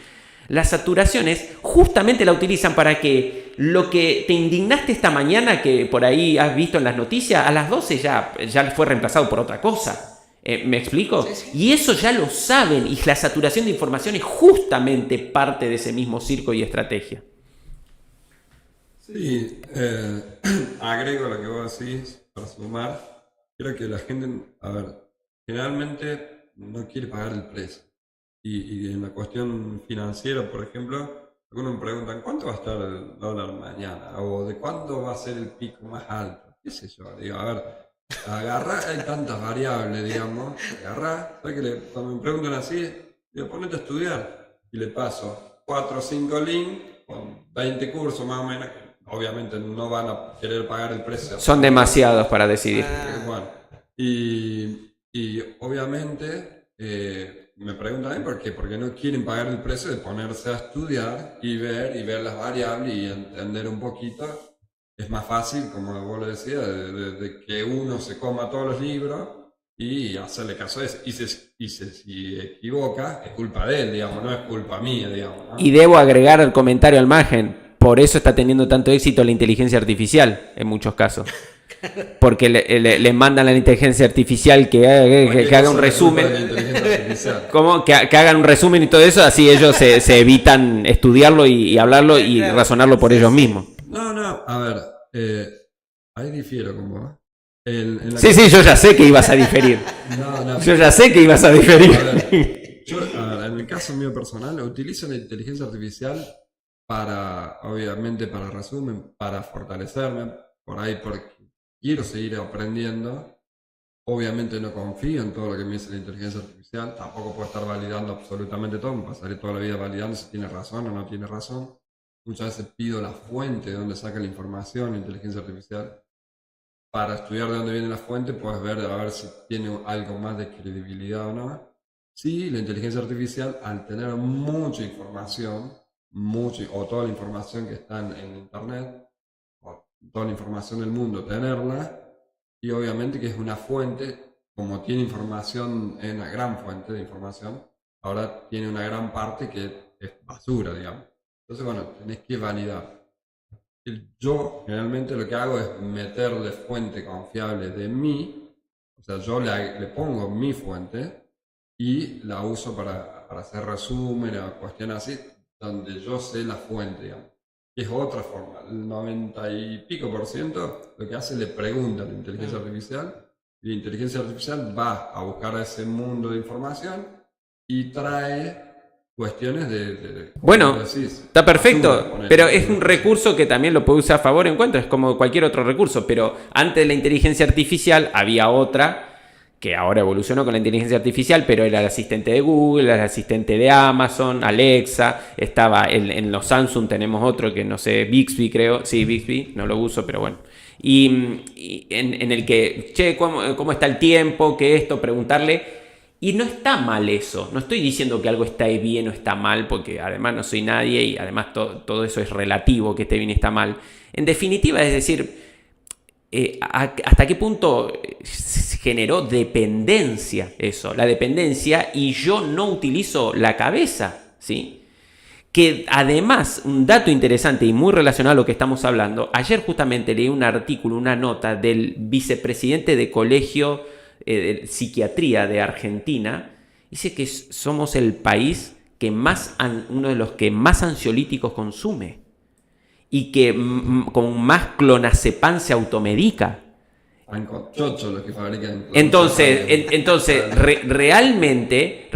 las saturaciones justamente la utilizan para que lo que te indignaste esta mañana, que por ahí has visto en las noticias, a las 12 ya fue reemplazado por otra cosa. ¿Me explico? Sí, sí. Y eso ya lo saben, y la saturación de información es justamente parte de ese mismo circo y estrategia. Sí, agrego lo que vos decís para sumar. Creo que la gente, generalmente no quiere pagar el precio. Y en la cuestión financiera, por ejemplo, algunos me preguntan, ¿cuánto va a estar el dólar mañana? O ¿de cuándo va a ser el pico más alto? ¿Qué sé yo? Digo, hay tantas variables, digamos, ¿sabes que cuando me preguntan así, digo, ponete a estudiar. Y le paso 4 o 5 links con 20 cursos más o menos. Obviamente no van a querer pagar el precio. Son demasiados para decidir. Bueno, y obviamente me preguntan por qué, porque no quieren pagar el precio de ponerse a estudiar y ver las variables y entender un poquito. Es más fácil, como vos lo decías, de que uno se coma todos los libros y hacerle caso a eso. Y si equivoca, es culpa de él, digamos, no es culpa mía, digamos, ¿no? Y debo agregar el comentario al margen. Por eso está teniendo tanto éxito la inteligencia artificial en muchos casos. Porque le mandan a la inteligencia artificial que haga un resumen. Que hagan un resumen y todo eso, así ellos se evitan estudiarlo y hablarlo y razonarlo por ellos mismos. No, ahí difiero con vos. Sí, yo ya sé que ibas a diferir. Yo ya sé que ibas a diferir. En el caso mío personal, utilizo la inteligencia artificial obviamente para resumen, para fortalecerme, por ahí porque quiero seguir aprendiendo. Obviamente no confío en todo lo que me dice la inteligencia artificial, tampoco puedo estar validando absolutamente todo, me pasaré toda la vida validando si tiene razón o no tiene razón. Muchas veces pido la fuente de donde saca la información la inteligencia artificial. Para estudiar de dónde viene la fuente, puedes ver a ver si tiene algo más de credibilidad o no. Sí, la inteligencia artificial, al tener mucha información, o toda la información que está en Internet, o toda la información del mundo, tenerla, y obviamente que es una fuente, como tiene información, es una gran fuente de información, ahora tiene una gran parte que es basura, digamos. Entonces, bueno, tenés que validar. Yo generalmente lo que hago es meterle fuente confiable de mí, o sea, yo le pongo mi fuente y la uso para hacer resumen o cuestiones así, donde yo sé la fuente, digamos. Y es otra forma, el 90 y pico por ciento lo que hace le pregunta a la inteligencia artificial y la inteligencia artificial va a buscar a ese mundo de información y trae cuestiones como Bueno, vos decís, está basura, perfecto, ponele, pero es basura. un recurso que también lo puede usar a favor o en contra, es como cualquier otro recurso, pero antes de la inteligencia artificial había otra que ahora evolucionó con la inteligencia artificial, pero era el asistente de Google, el asistente de Amazon, Alexa, estaba en los Samsung tenemos otro que no sé, Bixby creo, sí, Bixby, no lo uso, pero bueno. Y en el que, che, ¿cómo está el tiempo? ¿Qué esto? Preguntarle. Y no está mal eso, no estoy diciendo que algo está bien o está mal, porque además no soy nadie y además todo eso es relativo, que esté bien y está mal. En definitiva, es decir, hasta qué punto generó dependencia eso, la dependencia, y yo no utilizo la cabeza, ¿sí? Que además, un dato interesante y muy relacionado a lo que estamos hablando, ayer justamente leí un artículo, una nota del vicepresidente de colegio de psiquiatría de Argentina, dice que somos el país que uno de los que más ansiolíticos consume y que con más clonazepam se automedica. Chocho los que fabrican. Entonces realmente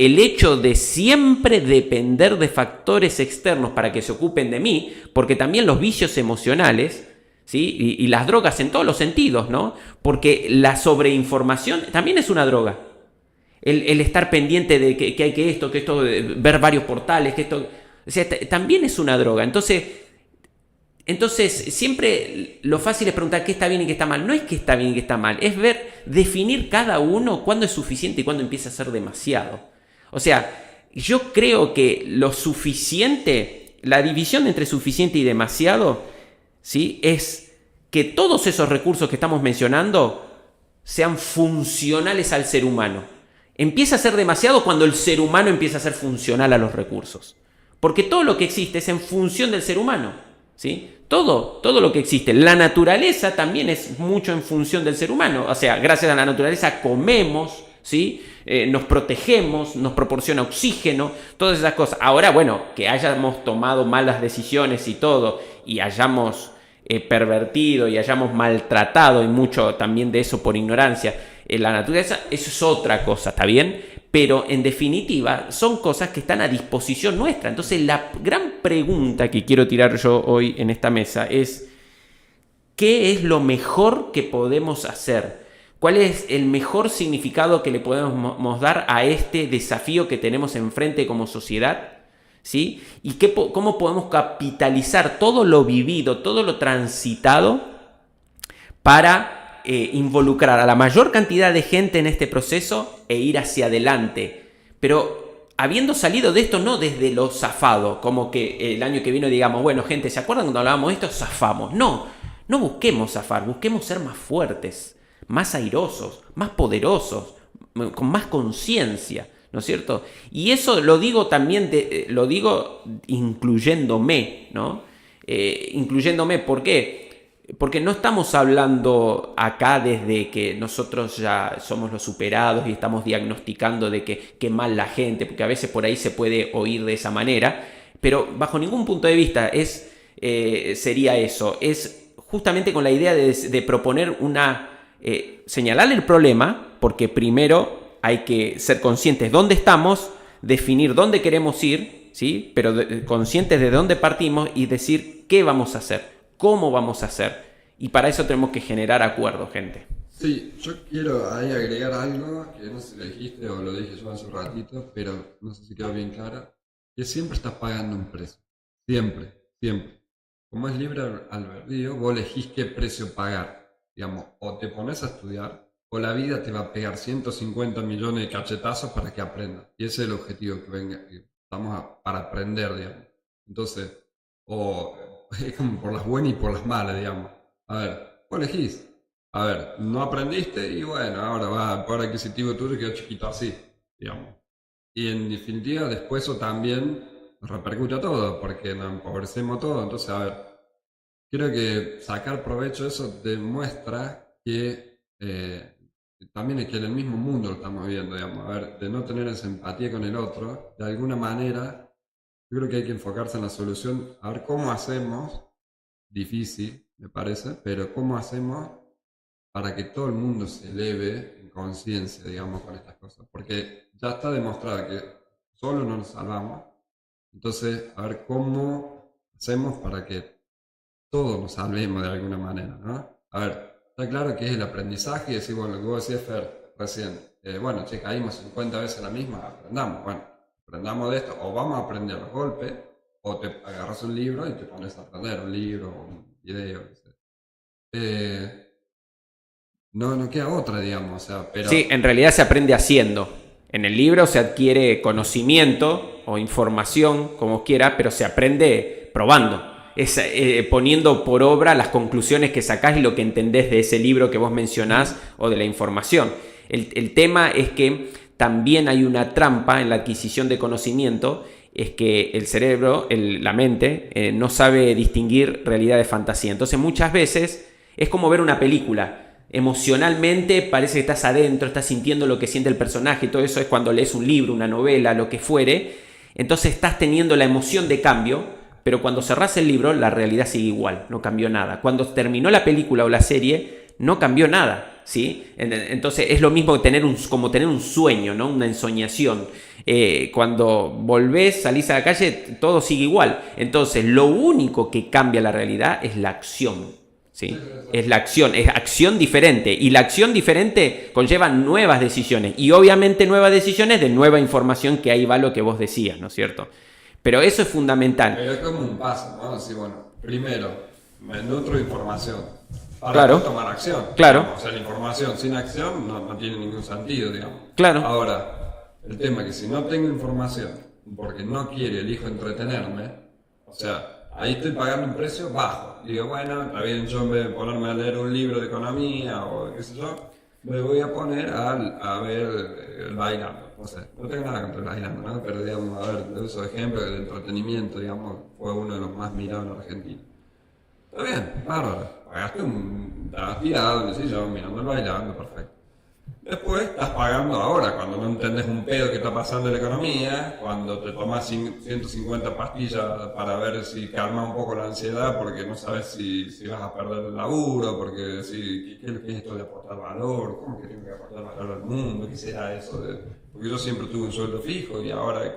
el hecho de siempre depender de factores externos para que se ocupen de mí, porque también los vicios emocionales, ¿sí? Y las drogas en todos los sentidos, ¿no? Porque la sobreinformación también es una droga. El estar pendiente de que hay que esto, ver varios portales, que esto, o sea, también es una droga. Entonces, siempre lo fácil es preguntar qué está bien y qué está mal. No es qué está bien y qué está mal, es definir cada uno cuándo es suficiente y cuándo empieza a ser demasiado. O sea, yo creo que lo suficiente, la división entre suficiente y demasiado, ¿sí? Es que todos esos recursos que estamos mencionando sean funcionales al ser humano. Empieza a ser demasiado cuando el ser humano empieza a ser funcional a los recursos. Porque todo lo que existe es en función del ser humano, ¿sí? Todo lo que existe. La naturaleza también es mucho en función del ser humano. O sea, gracias a la naturaleza comemos, ¿sí? Nos protegemos, nos proporciona oxígeno, todas esas cosas. Ahora, bueno, que hayamos tomado malas decisiones y todo, y hayamos pervertido y hayamos maltratado, y mucho también de eso por ignorancia, la naturaleza, eso es otra cosa, ¿está bien? Pero en definitiva son cosas que están a disposición nuestra. Entonces la gran pregunta que quiero tirar yo hoy en esta mesa es: ¿qué es lo mejor que podemos hacer? ¿Cuál es el mejor significado que le podemos dar a este desafío que tenemos enfrente como sociedad? ¿Sí? ¿Y cómo podemos capitalizar todo lo vivido, todo lo transitado para involucrar a la mayor cantidad de gente en este proceso e ir hacia adelante? Pero habiendo salido de esto no desde lo zafado, como que el año que vino digamos, bueno gente, ¿se acuerdan cuando hablábamos de esto? Zafamos. No busquemos zafar, busquemos ser más fuertes, más airosos, más poderosos, con más conciencia, ¿no es cierto? Y eso lo digo también, lo digo incluyéndome, ¿no? Incluyéndome, ¿por qué? Porque no estamos hablando acá desde que nosotros ya somos los superados y estamos diagnosticando de que mal la gente, porque a veces por ahí se puede oír de esa manera, pero bajo ningún punto de vista sería eso. Es justamente con la idea de proponer señalar el problema, porque primero hay que ser conscientes dónde estamos, definir dónde queremos ir, ¿sí? Pero conscientes de dónde partimos y decir qué vamos a hacer. ¿Cómo vamos a hacer? Y para eso tenemos que generar acuerdos, gente. Sí, yo quiero ahí agregar algo que no sé si lo dijiste o lo dije yo hace un ratito, pero no sé si quedó bien claro, que siempre estás pagando un precio. Siempre, siempre. Como es libre albedrío, vos elegís qué precio pagar. Digamos, o te pones a estudiar, o la vida te va a pegar 150 millones de cachetazos para que aprendas. Y ese es el objetivo que venga, que para aprender, digamos. Entonces, o es como por las buenas y por las malas, digamos. A ver, ¿cuál elegís? A ver, no aprendiste y bueno, ahora va, el poder adquisitivo tuyo quedó chiquito así, digamos. Y en definitiva, después eso también repercute a todo, porque nos empobrecemos todo. Entonces, a ver, creo que sacar provecho de eso demuestra que también es que en el mismo mundo lo estamos viendo, digamos. A ver, de no tener esa empatía con el otro, de alguna manera, yo creo que hay que enfocarse en la solución, a ver cómo hacemos, difícil, me parece, pero cómo hacemos para que todo el mundo se eleve en conciencia, digamos, con estas cosas. Porque ya está demostrado que solo no nos salvamos. Entonces, a ver cómo hacemos para que todos nos salvemos de alguna manera, ¿no? A ver, está claro que es el aprendizaje y decir, bueno, lo que vos decías, Fer, recién, bueno, che, caímos 50 veces en la misma, aprendamos, bueno, aprendamos de esto, o vamos a aprender a los golpes, o te agarras un libro y te pones a aprender un libro, un video, no queda otra, digamos, o sea, pero... Sí, en realidad se aprende haciendo. En el libro se adquiere conocimiento o información, como quiera, pero se aprende probando. Es poniendo por obra las conclusiones que sacás y lo que entendés de ese libro que vos mencionás o de la información. El tema es que también hay una trampa en la adquisición de conocimiento, es que el cerebro, la mente, no sabe distinguir realidad de fantasía. Entonces muchas veces es como ver una película. Emocionalmente parece que estás adentro, estás sintiendo lo que siente el personaje, y todo eso es cuando lees un libro, una novela, lo que fuere. Entonces estás teniendo la emoción de cambio, pero cuando cerrás el libro la realidad sigue igual, no cambió nada. Cuando terminó la película o la serie no cambió nada, ¿sí? Entonces es lo mismo que como tener un sueño, ¿no? Una ensoñación. Cuando volvés, salís a la calle, todo sigue igual. Entonces lo único que cambia la realidad es la acción. ¿Sí? Es la acción, es acción diferente, y la acción diferente conlleva nuevas decisiones, y obviamente nuevas decisiones de nueva información, que ahí va lo que vos decías, ¿no es cierto? Pero eso es fundamental. Pero es como un paso, ¿no? Así, bueno, primero, me nutro de información para Claro. tomar acción. Claro. Digamos. O sea, la información sin acción no tiene ningún sentido, digamos. Claro. Ahora, el tema es que si no tengo información, porque no elijo entretenerme, o sea, ahí estoy pagando un precio bajo. Digo, bueno, está bien, yo en vez de ponerme a leer un libro de economía o qué sé yo, me voy a poner a ver el bailando. No sé, no tengo nada contra el bailando, ¿no? Pero digamos, a ver, de uso de ejemplo, el entretenimiento, digamos, fue uno de los más mirados en Argentina. Está bien, bárbaro. Pagaste estabas tirado en el sillón mirando el bailando, perfecto. Después estás pagando ahora, cuando no entendés un pedo que está pasando en la economía, cuando te tomas 150 pastillas para ver si calma un poco la ansiedad porque no sabes si vas a perder el laburo, porque ¿qué es esto de aportar valor? ¿Cómo que tengo que aportar valor al mundo? ¿Qué será eso? Porque yo siempre tuve un sueldo fijo y ahora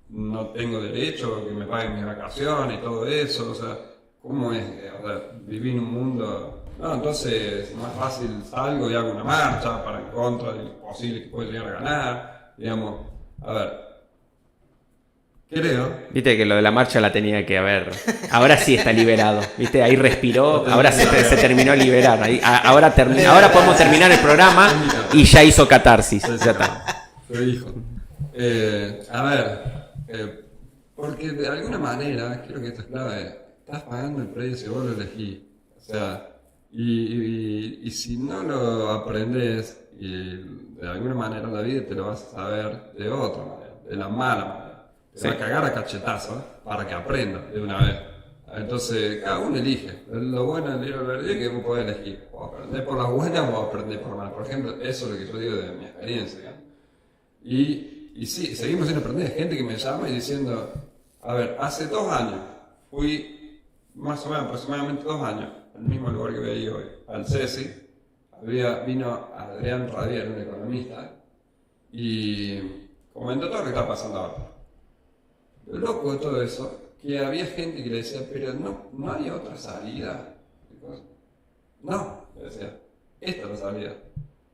no tengo derecho a que me paguen mis vacaciones y todo eso, o sea, ¿cómo es? O sea, vivir en un mundo... No, entonces más fácil salgo y hago una marcha para en contra de lo posible que puede llegar a ganar, digamos, a ver, creo... Viste que lo de la marcha la tenía que haber, ahora sí está liberado, viste, ahí respiró, ahora se terminó de liberar, ahora podemos terminar el programa y ya hizo catarsis, ya está. Lo dijo. A ver, porque de alguna manera, creo que esto es clave, estás pagando el precio, vos lo elegís, o sea... Y si no lo aprendes, y de alguna manera en la vida te lo vas a saber de otra manera, de la mala manera. Te va a cagar a cachetazos para que aprendas de una vez. Entonces, cada uno elige. Lo bueno del libro verde es que vos podés elegir. O aprender por las buenas o aprender por las malas. Por ejemplo, eso es lo que yo digo de mi experiencia. ¿No? Y sí, seguimos sin aprender. Gente que me llama y diciendo, a ver, hace 2 años fui, más o menos aproximadamente 2 años, al mismo lugar que veía hoy, al CESI, vino Adrián Radier, un economista, y comentó todo lo que está pasando ahora. Lo loco de todo eso, que había gente que le decía, pero no hay otra salida. No, le decía, esta es la salida.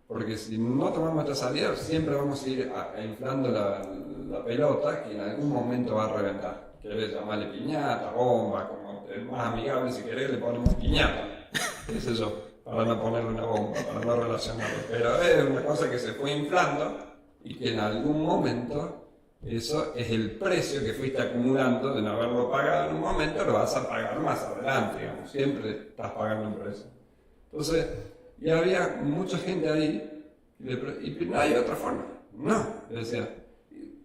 Porque si no tomamos esta salida, siempre vamos a ir inflando la pelota que en algún momento va a reventar. Querés llamarle piñata, bomba, como más amigable si querés le ponemos piñata, qué sé yo. para no ponerle una bomba, para no relacionarlo. Pero es una cosa que se fue inflando y que en algún momento eso es el precio que fuiste acumulando de no haberlo pagado en un momento, lo vas a pagar más adelante, digamos. Siempre estás pagando un precio. Entonces, y había mucha gente ahí y no hay otra forma. No, le decía,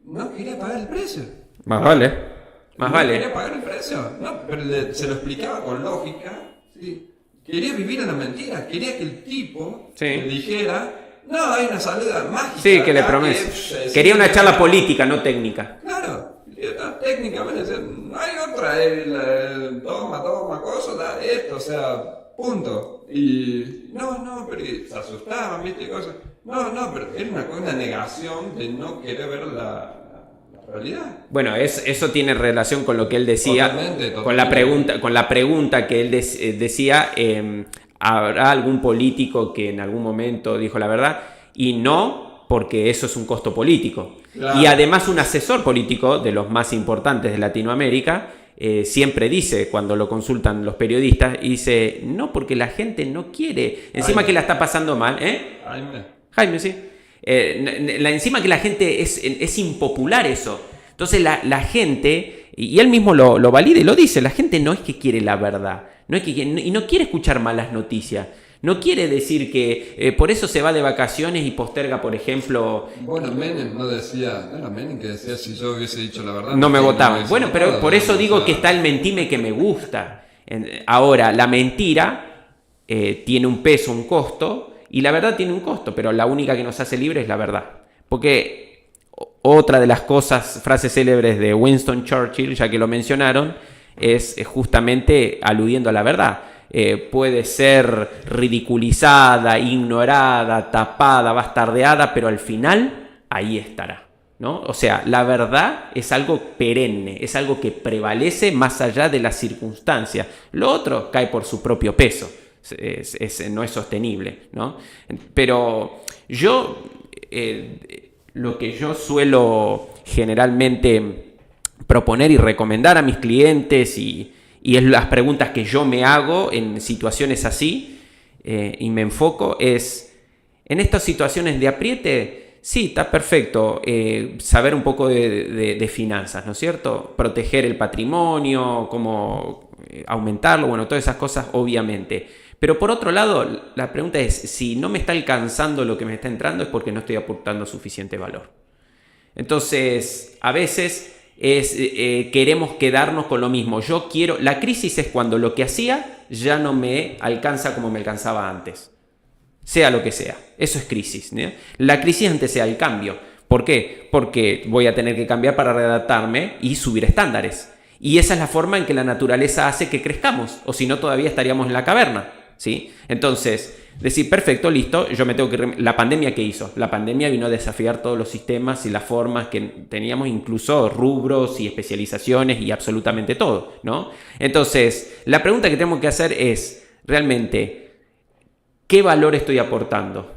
no quería pagar el precio. Más vale. Más No vale. quería pagar el precio, no, pero se lo explicaba con lógica, ¿sí? Quería vivir en la mentira, quería que el tipo Sí. le dijera, no, hay una salida mágica. Sí, que le acá promete. Quería una charla política, no técnica. Claro, técnicamente, no hay otra, toma, cosa, esto, o sea, punto. Y no, pero se asustaban, viste, cosas. No, pero era una negación de no querer ver la realidad. Bueno, eso tiene relación con lo que él decía, Totalmente. con la pregunta que él decía, ¿habrá algún político que en algún momento dijo la verdad? Y no, porque eso es un costo político. Claro. Y además un asesor político de los más importantes de Latinoamérica siempre dice, cuando lo consultan los periodistas, dice, no, porque la gente no quiere, encima que la está pasando mal, Jaime, sí. Encima que la gente es impopular eso. Entonces la gente, y él mismo lo valida y lo dice, la gente no es que quiere la verdad, y no quiere escuchar malas noticias. No quiere decir que por eso se va de vacaciones y posterga, por ejemplo... Bueno, Menem no era Menem que decía si yo hubiese dicho la verdad. No me votaban. hubiese Bueno, pero votado, por eso digo sea, que está el mentime que me gusta. Ahora, la mentira tiene un peso, un costo, y la verdad tiene un costo, pero la única que nos hace libres es la verdad. Porque otra de las frases célebres de Winston Churchill, ya que lo mencionaron, es justamente aludiendo a la verdad. Puede ser ridiculizada, ignorada, tapada, bastardeada, pero al final ahí estará, ¿no? O sea, la verdad es algo perenne, es algo que prevalece más allá de las circunstancias. Lo otro cae por su propio peso, no es sostenible, ¿no? Pero yo, lo que yo suelo generalmente proponer y recomendar a mis clientes y es las preguntas que yo me hago en situaciones así y me enfoco es, en estas situaciones de apriete, sí, está perfecto saber un poco de finanzas, ¿no es cierto? Proteger el patrimonio, cómo aumentarlo, bueno, todas esas cosas obviamente. Pero por otro lado, la pregunta es, si no me está alcanzando lo que me está entrando es porque no estoy aportando suficiente valor. Entonces, a veces... queremos quedarnos con lo mismo. La crisis es cuando lo que hacía ya no me alcanza como me alcanzaba antes, sea lo que sea. Eso es crisis, ¿no? La crisis antes sea el cambio. ¿Por qué? Porque voy a tener que cambiar para readaptarme y subir estándares, y esa es la forma en que la naturaleza hace que crezcamos, o si no todavía estaríamos en la caverna, ¿sí? Entonces decir, perfecto, listo, yo me tengo que... La pandemia, ¿qué hizo? La pandemia vino a desafiar todos los sistemas y las formas que teníamos, incluso rubros y especializaciones y absolutamente todo, ¿no? Entonces, la pregunta que tenemos que hacer es, realmente, ¿qué valor estoy aportando?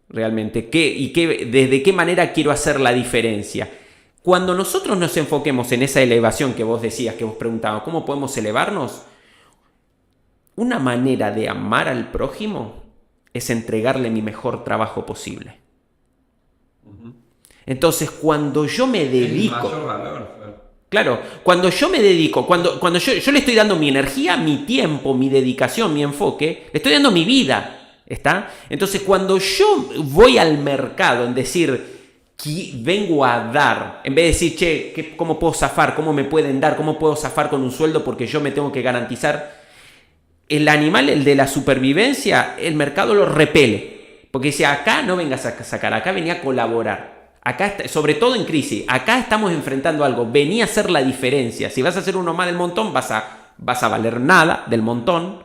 Realmente, ¿desde qué manera quiero hacer la diferencia? Cuando nosotros nos enfoquemos en esa elevación que vos decías, que vos preguntabas, ¿cómo podemos elevarnos? Una manera de amar al prójimo es entregarle mi mejor trabajo posible. Entonces, cuando yo me dedico... El mayor valor. Claro, cuando yo me dedico, cuando yo le estoy dando mi energía, mi tiempo, mi dedicación, mi enfoque, le estoy dando mi vida, ¿está? Entonces, cuando yo voy al mercado en decir, vengo a dar, en vez de decir, che, ¿cómo puedo zafar? ¿Cómo me pueden dar? ¿Cómo puedo zafar con un sueldo? Porque yo me tengo que garantizar... El animal, el de la supervivencia, el mercado lo repele. Porque dice, acá no vengas a sacar, acá venía a colaborar. Acá, sobre todo en crisis, acá estamos enfrentando algo. Vení a hacer la diferencia. Si vas a ser uno más del montón, vas a valer nada del montón.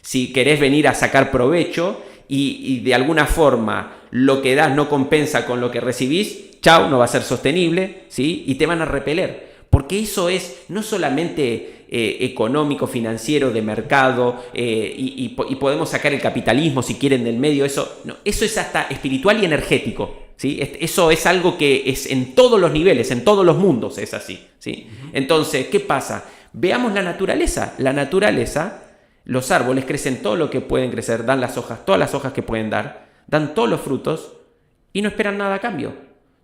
Si querés venir a sacar provecho y de alguna forma lo que das no compensa con lo que recibís, chau, no va a ser sostenible, ¿sí? Y te van a repeler. Porque eso es no solamente económico, financiero, de mercado, y podemos sacar el capitalismo si quieren del medio, eso es hasta espiritual y energético, ¿sí? Eso es algo que es en todos los niveles, en todos los mundos es así, ¿sí? Entonces, ¿qué pasa? Veamos la naturaleza. La naturaleza Los árboles crecen todo lo que pueden crecer, dan las hojas, todas las hojas que pueden dar, dan todos los frutos y no esperan nada a cambio.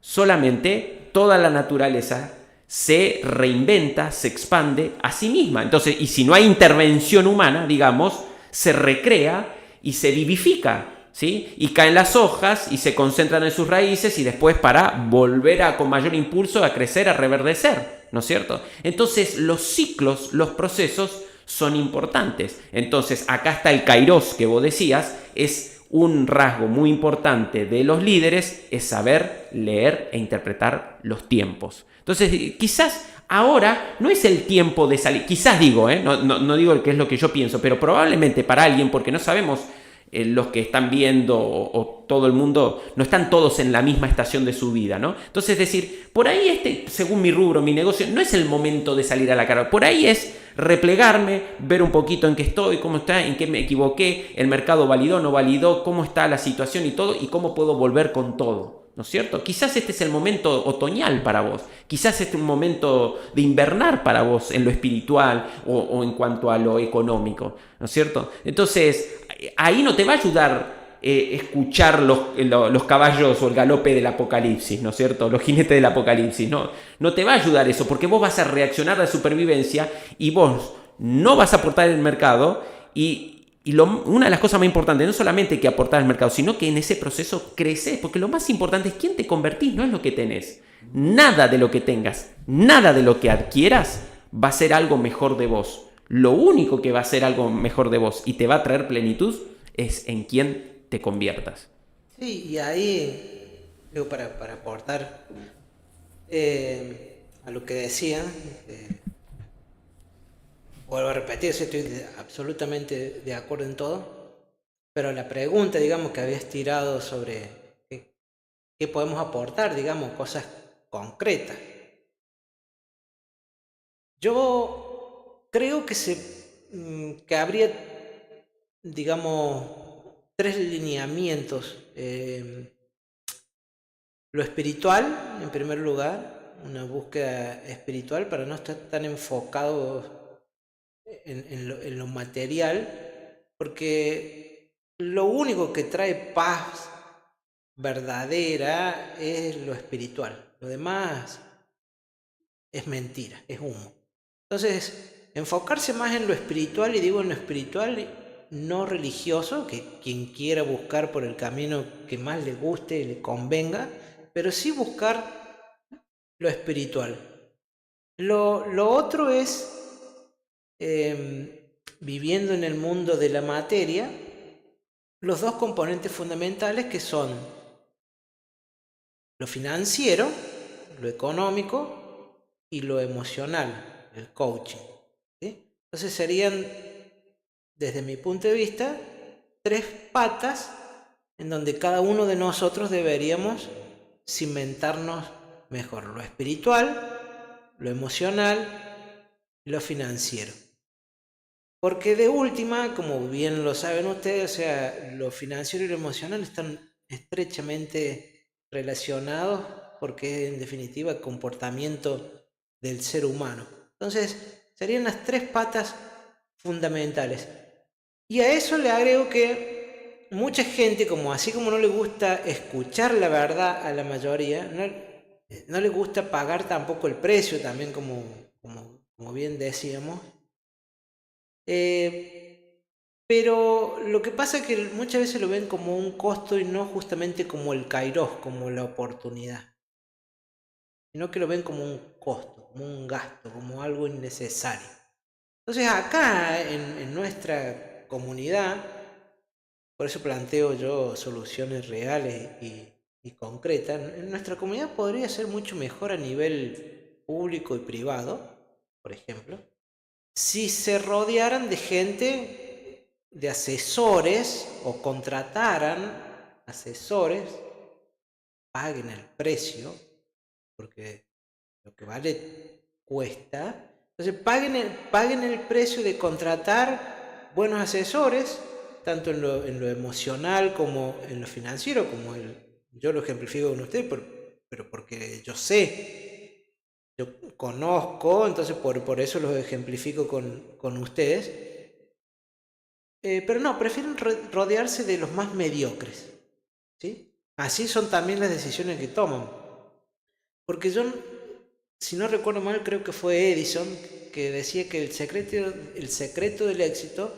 Solamente toda la naturaleza se reinventa, se expande a sí misma. Entonces, y si no hay intervención humana, digamos, se recrea y se vivifica. ¿Sí? Y caen las hojas y se concentran en sus raíces y después para volver con mayor impulso a crecer, a reverdecer, ¿no es cierto? Entonces los ciclos, los procesos son importantes. Entonces acá está el kairos que vos decías, es un rasgo muy importante de los líderes, es saber leer e interpretar los tiempos. Entonces quizás ahora no es el tiempo de salir, quizás digo, no digo que es lo que yo pienso, pero probablemente para alguien, porque no sabemos los que están viendo o todo el mundo, no están todos en la misma estación de su vida, ¿no? Entonces, es decir, por ahí según mi rubro, mi negocio, no es el momento de salir a la cara. Por ahí es replegarme, ver un poquito en qué estoy, cómo está, en qué me equivoqué, el mercado validó, no validó, cómo está la situación y todo, y cómo puedo volver con todo. ¿No es cierto? Quizás este es el momento otoñal para vos, quizás este es un momento de invernar para vos en lo espiritual o en cuanto a lo económico, ¿no es cierto? Entonces, ahí no te va a ayudar escuchar los caballos o el galope del apocalipsis, ¿no es cierto? Los jinetes del apocalipsis, no te va a ayudar eso, porque vos vas a reaccionar a la supervivencia y vos no vas a aportar en el mercado y una de las cosas más importantes, no solamente que aportar al mercado, sino que en ese proceso creces, porque lo más importante es quién te convertís, no es lo que tenés. Nada de lo que tengas, nada de lo que adquieras va a ser algo mejor de vos. Lo único que va a ser algo mejor de vos y te va a traer plenitud es en quién te conviertas. Sí, y ahí, digo, para aportar a lo que decía, vuelvo a repetir, estoy absolutamente de acuerdo en todo, pero la pregunta, digamos, que habías tirado sobre qué podemos aportar, digamos, cosas concretas. Yo creo que habría, digamos, 3 lineamientos. Lo espiritual, en primer lugar, una búsqueda espiritual para no estar tan enfocado en lo material, porque lo único que trae paz verdadera es lo espiritual. Lo demás es mentira, es humo. Entonces, enfocarse más en lo espiritual, y digo en lo espiritual no religioso, que quien quiera buscar por el camino que más le guste y le convenga, pero sí buscar lo espiritual. Lo otro es, viviendo en el mundo de la materia, los dos componentes fundamentales que son lo financiero, lo económico y lo emocional, el coaching. ¿Sí? Entonces serían, desde mi punto de vista, 3 patas en donde cada uno de nosotros deberíamos cimentarnos mejor: lo espiritual, lo emocional y lo financiero. Porque de última, como bien lo saben ustedes, o sea, lo financiero y lo emocional están estrechamente relacionados, porque es en definitiva el comportamiento del ser humano. Entonces, serían las 3 patas fundamentales. Y a eso le agrego que mucha gente, como así como no le gusta escuchar la verdad a la mayoría, no le gusta pagar tampoco el precio, también como bien decíamos. Pero lo que pasa es que muchas veces lo ven como un costo y no justamente como el kairos, como la oportunidad, sino que lo ven como un costo, como un gasto, como algo innecesario. Entonces acá en nuestra comunidad, por eso planteo yo soluciones reales y concretas, en nuestra comunidad podría ser mucho mejor a nivel público y privado, por ejemplo, si se rodearan de gente, de asesores, o contrataran asesores, paguen el precio, porque lo que vale cuesta. Entonces paguen el precio de contratar buenos asesores, tanto en lo emocional como en lo financiero, como yo lo ejemplifico con usted, pero porque yo sé, yo conozco, entonces por eso los ejemplifico con ustedes. Pero no, prefieren rodearse de los más mediocres. ¿Sí? Así son también las decisiones que toman. Porque yo, si no recuerdo mal, creo que fue Edison que decía que el secreto del éxito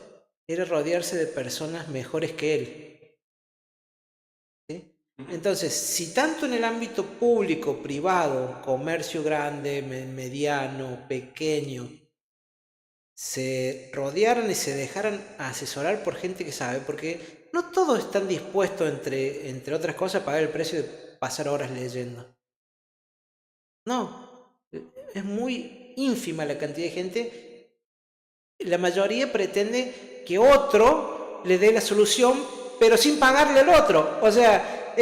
era rodearse de personas mejores que él. ¿Sí? Entonces, si tanto en el ámbito público, privado, comercio grande, mediano, pequeño, se rodearan y se dejaran asesorar por gente que sabe, porque no todos están dispuestos, entre otras cosas, a pagar el precio de pasar horas leyendo. No, es muy ínfima la cantidad de gente. La mayoría pretende que otro le dé la solución, pero sin pagarle al otro. O sea,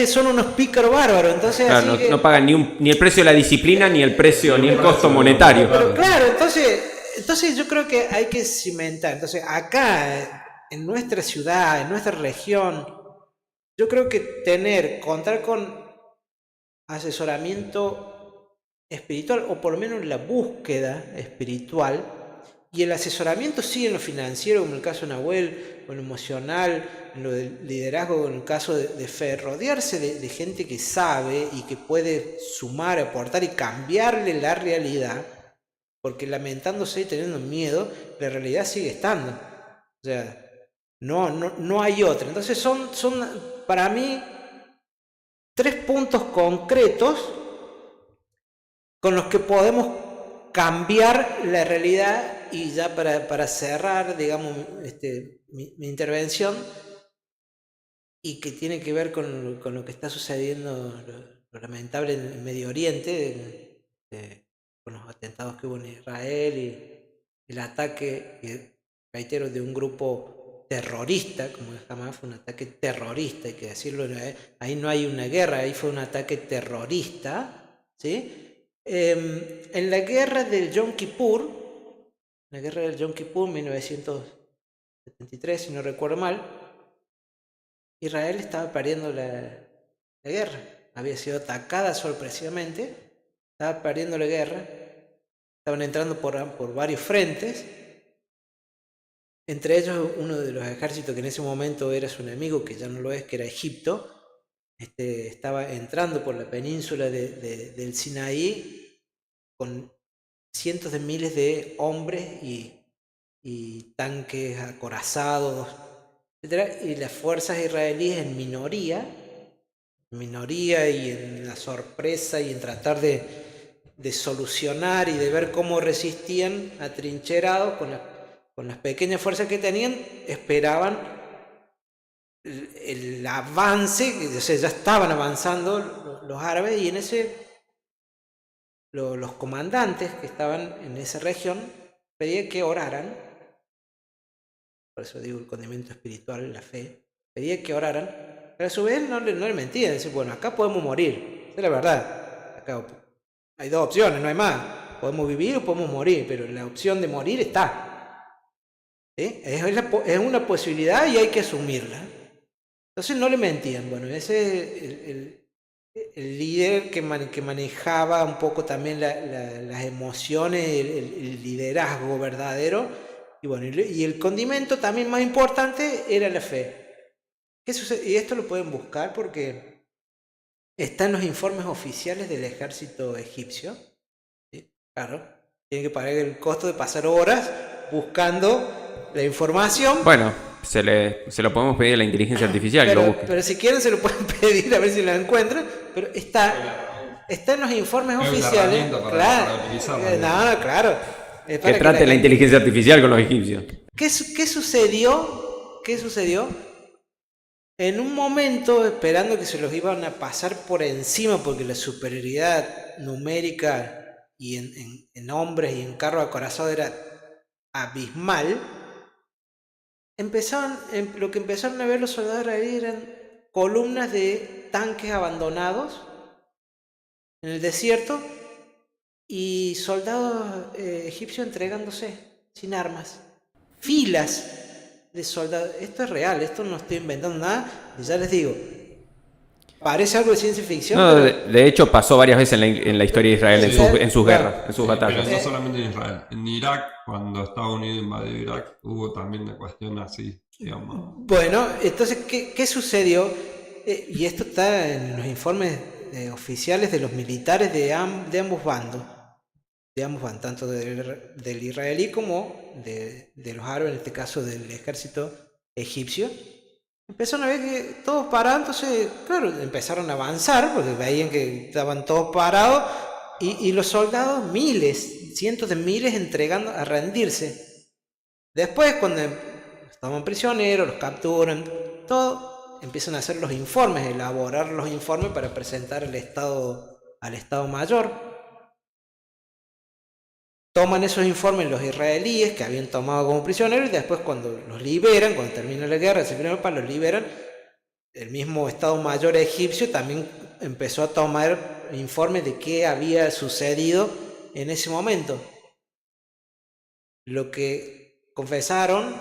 son unos pícaros bárbaros. Entonces, Claro, así no pagan ni el precio de la disciplina, ni el precio, ni el costo monetario. Pero claro, entonces yo creo que hay que cimentar. Entonces, acá, en nuestra ciudad, en nuestra región, yo creo que contar con asesoramiento espiritual, o por lo menos la búsqueda espiritual, y el asesoramiento sí en lo financiero, como en el caso de Nahuel, o en lo emocional, en lo del liderazgo, en el caso de Fe, rodearse de gente que sabe y que puede sumar, aportar y cambiarle la realidad, porque lamentándose y teniendo miedo, la realidad sigue estando. O sea, no hay otra. Entonces son para mí 3 puntos concretos con los que podemos cambiar la realidad. Y ya para cerrar, digamos, mi intervención, y que tiene que ver con lo que está sucediendo, lo lamentable en el Medio Oriente, con los atentados que hubo en Israel y el ataque, reitero, de un grupo terrorista, como jamás fue un ataque terrorista, hay que decirlo, ahí no hay una guerra, ahí fue un ataque terrorista, ¿sí? En la guerra del Yom Kippur, 1973, si no recuerdo mal, Israel estaba perdiendo la guerra. Había sido atacada sorpresivamente, estaba perdiendo la guerra, estaban entrando por varios frentes, entre ellos uno de los ejércitos que en ese momento era su enemigo, que ya no lo es, que era Egipto. Estaba entrando por la península del Sinaí con cientos de miles de hombres y tanques acorazados, etc. Y las fuerzas israelíes en minoría y en la sorpresa y en tratar de solucionar y de ver cómo resistían atrincherados con las pequeñas fuerzas que tenían, esperaban el avance, o sea, ya estaban avanzando los árabes, y en ese los comandantes que estaban en esa región pedían que oraran, por eso digo el condimento espiritual, la fe, pedía que oraran, pero a su vez no le mentían, decían, bueno, acá podemos morir, esa es la verdad, acá hay dos opciones, no hay más, podemos vivir o podemos morir, pero la opción de morir está, ¿sí? Es una posibilidad y hay que asumirla. Entonces no le mentían. Bueno, ese es el líder que manejaba un poco también las emociones, el liderazgo verdadero. Y bueno, y el condimento también más importante era la fe. ¿Qué sucede? Y esto lo pueden buscar porque está en los informes oficiales del ejército egipcio. ¿Sí? Claro, tienen que pagar el costo de pasar horas buscando la información. Bueno, se lo podemos pedir a la inteligencia artificial que lo busque. Pero si quieren se lo pueden pedir a ver si lo encuentran. Pero está en los informes oficiales. Claro, claro. Que trate la inteligencia artificial con los egipcios. ¿Qué sucedió? En un momento, esperando que se los iban a pasar por encima, porque la superioridad numérica y en hombres y en carros acorazados era abismal, lo que empezaron a ver los soldados ahí eran columnas de tanques abandonados en el desierto y soldados egipcios entregándose sin armas. Filas de soldados. Esto es real, esto no estoy inventando nada. Y ya les digo, parece algo de ciencia ficción. No, pero... de hecho pasó varias veces en la historia de Israel, en sus guerras, en sus batallas. Pero no solamente en Israel. En Irak, cuando Estados Unidos invadió Irak, hubo también una cuestión así, digamos. Bueno, entonces, ¿qué sucedió? Y esto está en los informes oficiales de los militares de ambos bandos. De ambos bandos, tanto del israelí como de los árabes, en este caso del ejército egipcio. Empezaron a ver que todos parados, entonces, claro, empezaron a avanzar, porque veían que estaban todos parados, y los soldados, miles, cientos de miles, entregando a rendirse. Después, cuando los toman prisioneros, los capturan, todo, empiezan a hacer los informes, elaborar los informes para presentar al Estado Mayor. Toman esos informes los israelíes que habían tomado como prisioneros y después cuando los liberan, cuando termina la guerra, los liberan, el mismo Estado Mayor egipcio también empezó a tomar informes de qué había sucedido en ese momento. Lo que confesaron,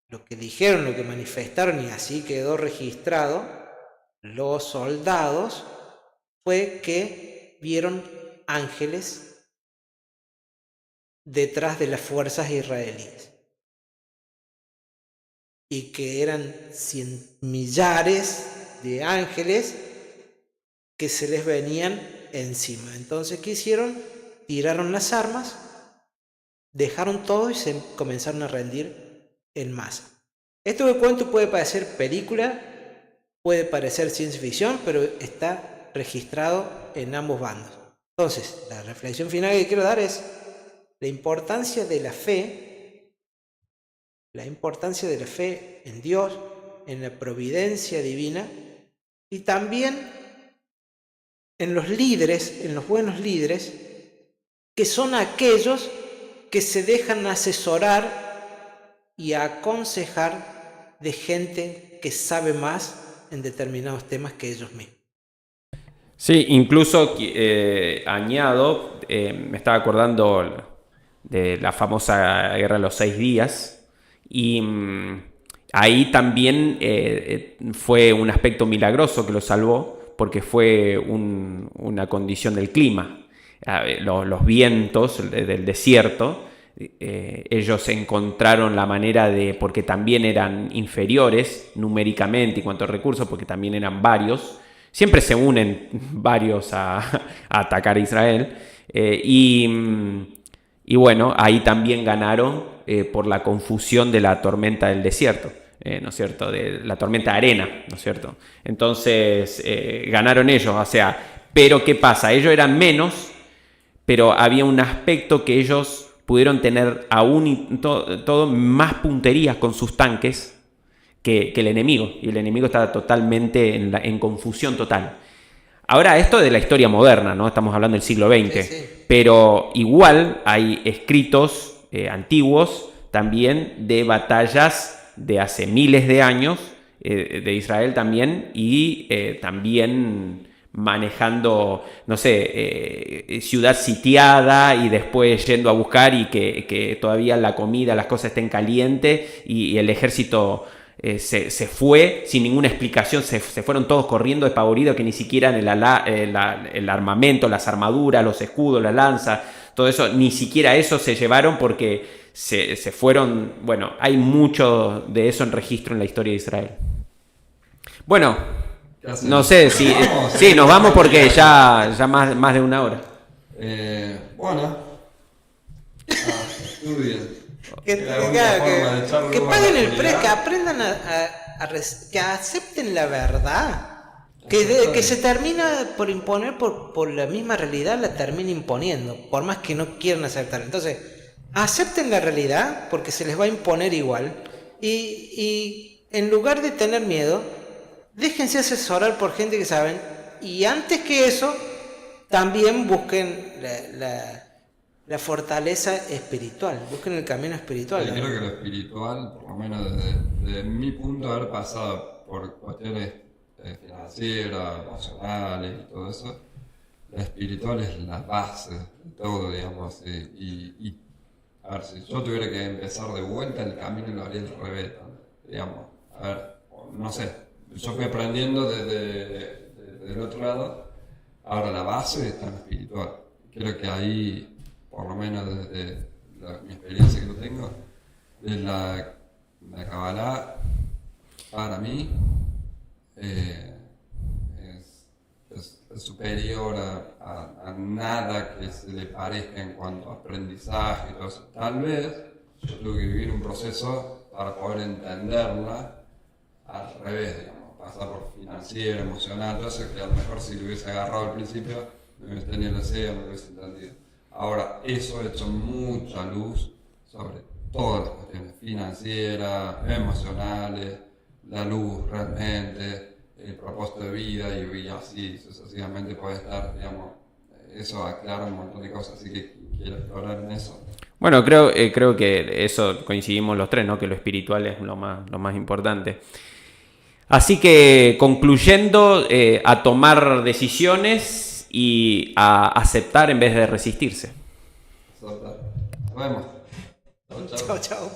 lo que dijeron, lo que manifestaron, y así quedó registrado, los soldados, fue que vieron ángeles detrás de las fuerzas israelíes y que eran millares de ángeles que se les venían encima. Entonces, ¿qué hicieron? Tiraron las armas, dejaron todo y se comenzaron a rendir en masa. Esto que cuento puede parecer película, puede parecer ciencia ficción, pero está registrado en ambos bandos. Entonces, la reflexión final que quiero dar es la importancia de la fe en Dios, en la providencia divina, y también en los líderes, en los buenos líderes, que son aquellos que se dejan asesorar y aconsejar de gente que sabe más en determinados temas que ellos mismos. Sí, incluso añado, me estaba acordando de la famosa Guerra de los 6 días, y ahí también fue un aspecto milagroso que lo salvó, porque fue una condición del clima. Los vientos del desierto, ellos encontraron la manera porque también eran inferiores numéricamente en cuanto a recursos, porque también eran varios. Siempre se unen varios a atacar a Israel. Y bueno, ahí también ganaron por la confusión de la tormenta del desierto, ¿no es cierto? De la tormenta de arena, ¿no es cierto? Entonces ganaron ellos, o sea, pero ¿qué pasa? Ellos eran menos, pero había un aspecto que ellos pudieron tener aún todo más punterías con sus tanques que el enemigo, y el enemigo estaba totalmente en confusión total. Ahora, esto de la historia moderna, ¿no? Estamos hablando del siglo XX, sí. Pero igual hay escritos antiguos también de batallas de hace miles de años, de Israel también, y también manejando, no sé, ciudad sitiada y después yendo a buscar y que todavía la comida, las cosas estén calientes y el ejército se fue sin ninguna explicación, se fueron todos corriendo despavoridos, que ni siquiera el armamento, las armaduras, los escudos, la lanza, todo eso, ni siquiera eso se llevaron porque se fueron. Bueno, hay mucho de eso en registro en la historia de Israel. Bueno, no sé si sí, nos vamos porque ya más de una hora. Bueno, muy bien. Que paguen el precio, que aprendan que acepten la verdad. Que se termina por imponer por la misma realidad, la termina imponiendo, por más que no quieran aceptarla. Entonces, acepten la realidad porque se les va a imponer igual. Y en lugar de tener miedo, déjense asesorar por gente que saben. Y antes que eso, también busquen la fortaleza espiritual, busquen el camino espiritual. Yo creo que lo espiritual, por lo menos desde mi punto de haber pasado por cuestiones financieras, emocionales y todo eso, lo espiritual es la base de todo, digamos. Y a ver, si yo tuviera que empezar de vuelta, el camino lo haría al revés, digamos. A ver, no sé, yo fui aprendiendo desde del otro lado. Ahora la base está en lo espiritual. Creo que ahí, por lo menos desde mi experiencia que yo tengo, de la Kabbalah, para mí, es superior a nada que se le parezca en cuanto a aprendizaje y todo eso. Tal vez yo tuve que vivir un proceso para poder entenderla al revés, digamos, pasar por financiero, emocional, todo eso que a lo mejor si lo hubiese agarrado al principio, no hubiese tenido la idea, no lo hubiese entendido. Ahora, eso ha hecho mucha luz sobre todas las cuestiones financieras, emocionales, la luz realmente, el propósito de vida y así sucesivamente puede estar, digamos, eso aclara un montón de cosas, así que quiero explorar en eso. Bueno, creo que eso coincidimos los tres, ¿no? Que lo espiritual es lo más importante. Así que concluyendo, a tomar decisiones y a aceptar en vez de resistirse. Nos vemos. Chao, chao. Chao, chao.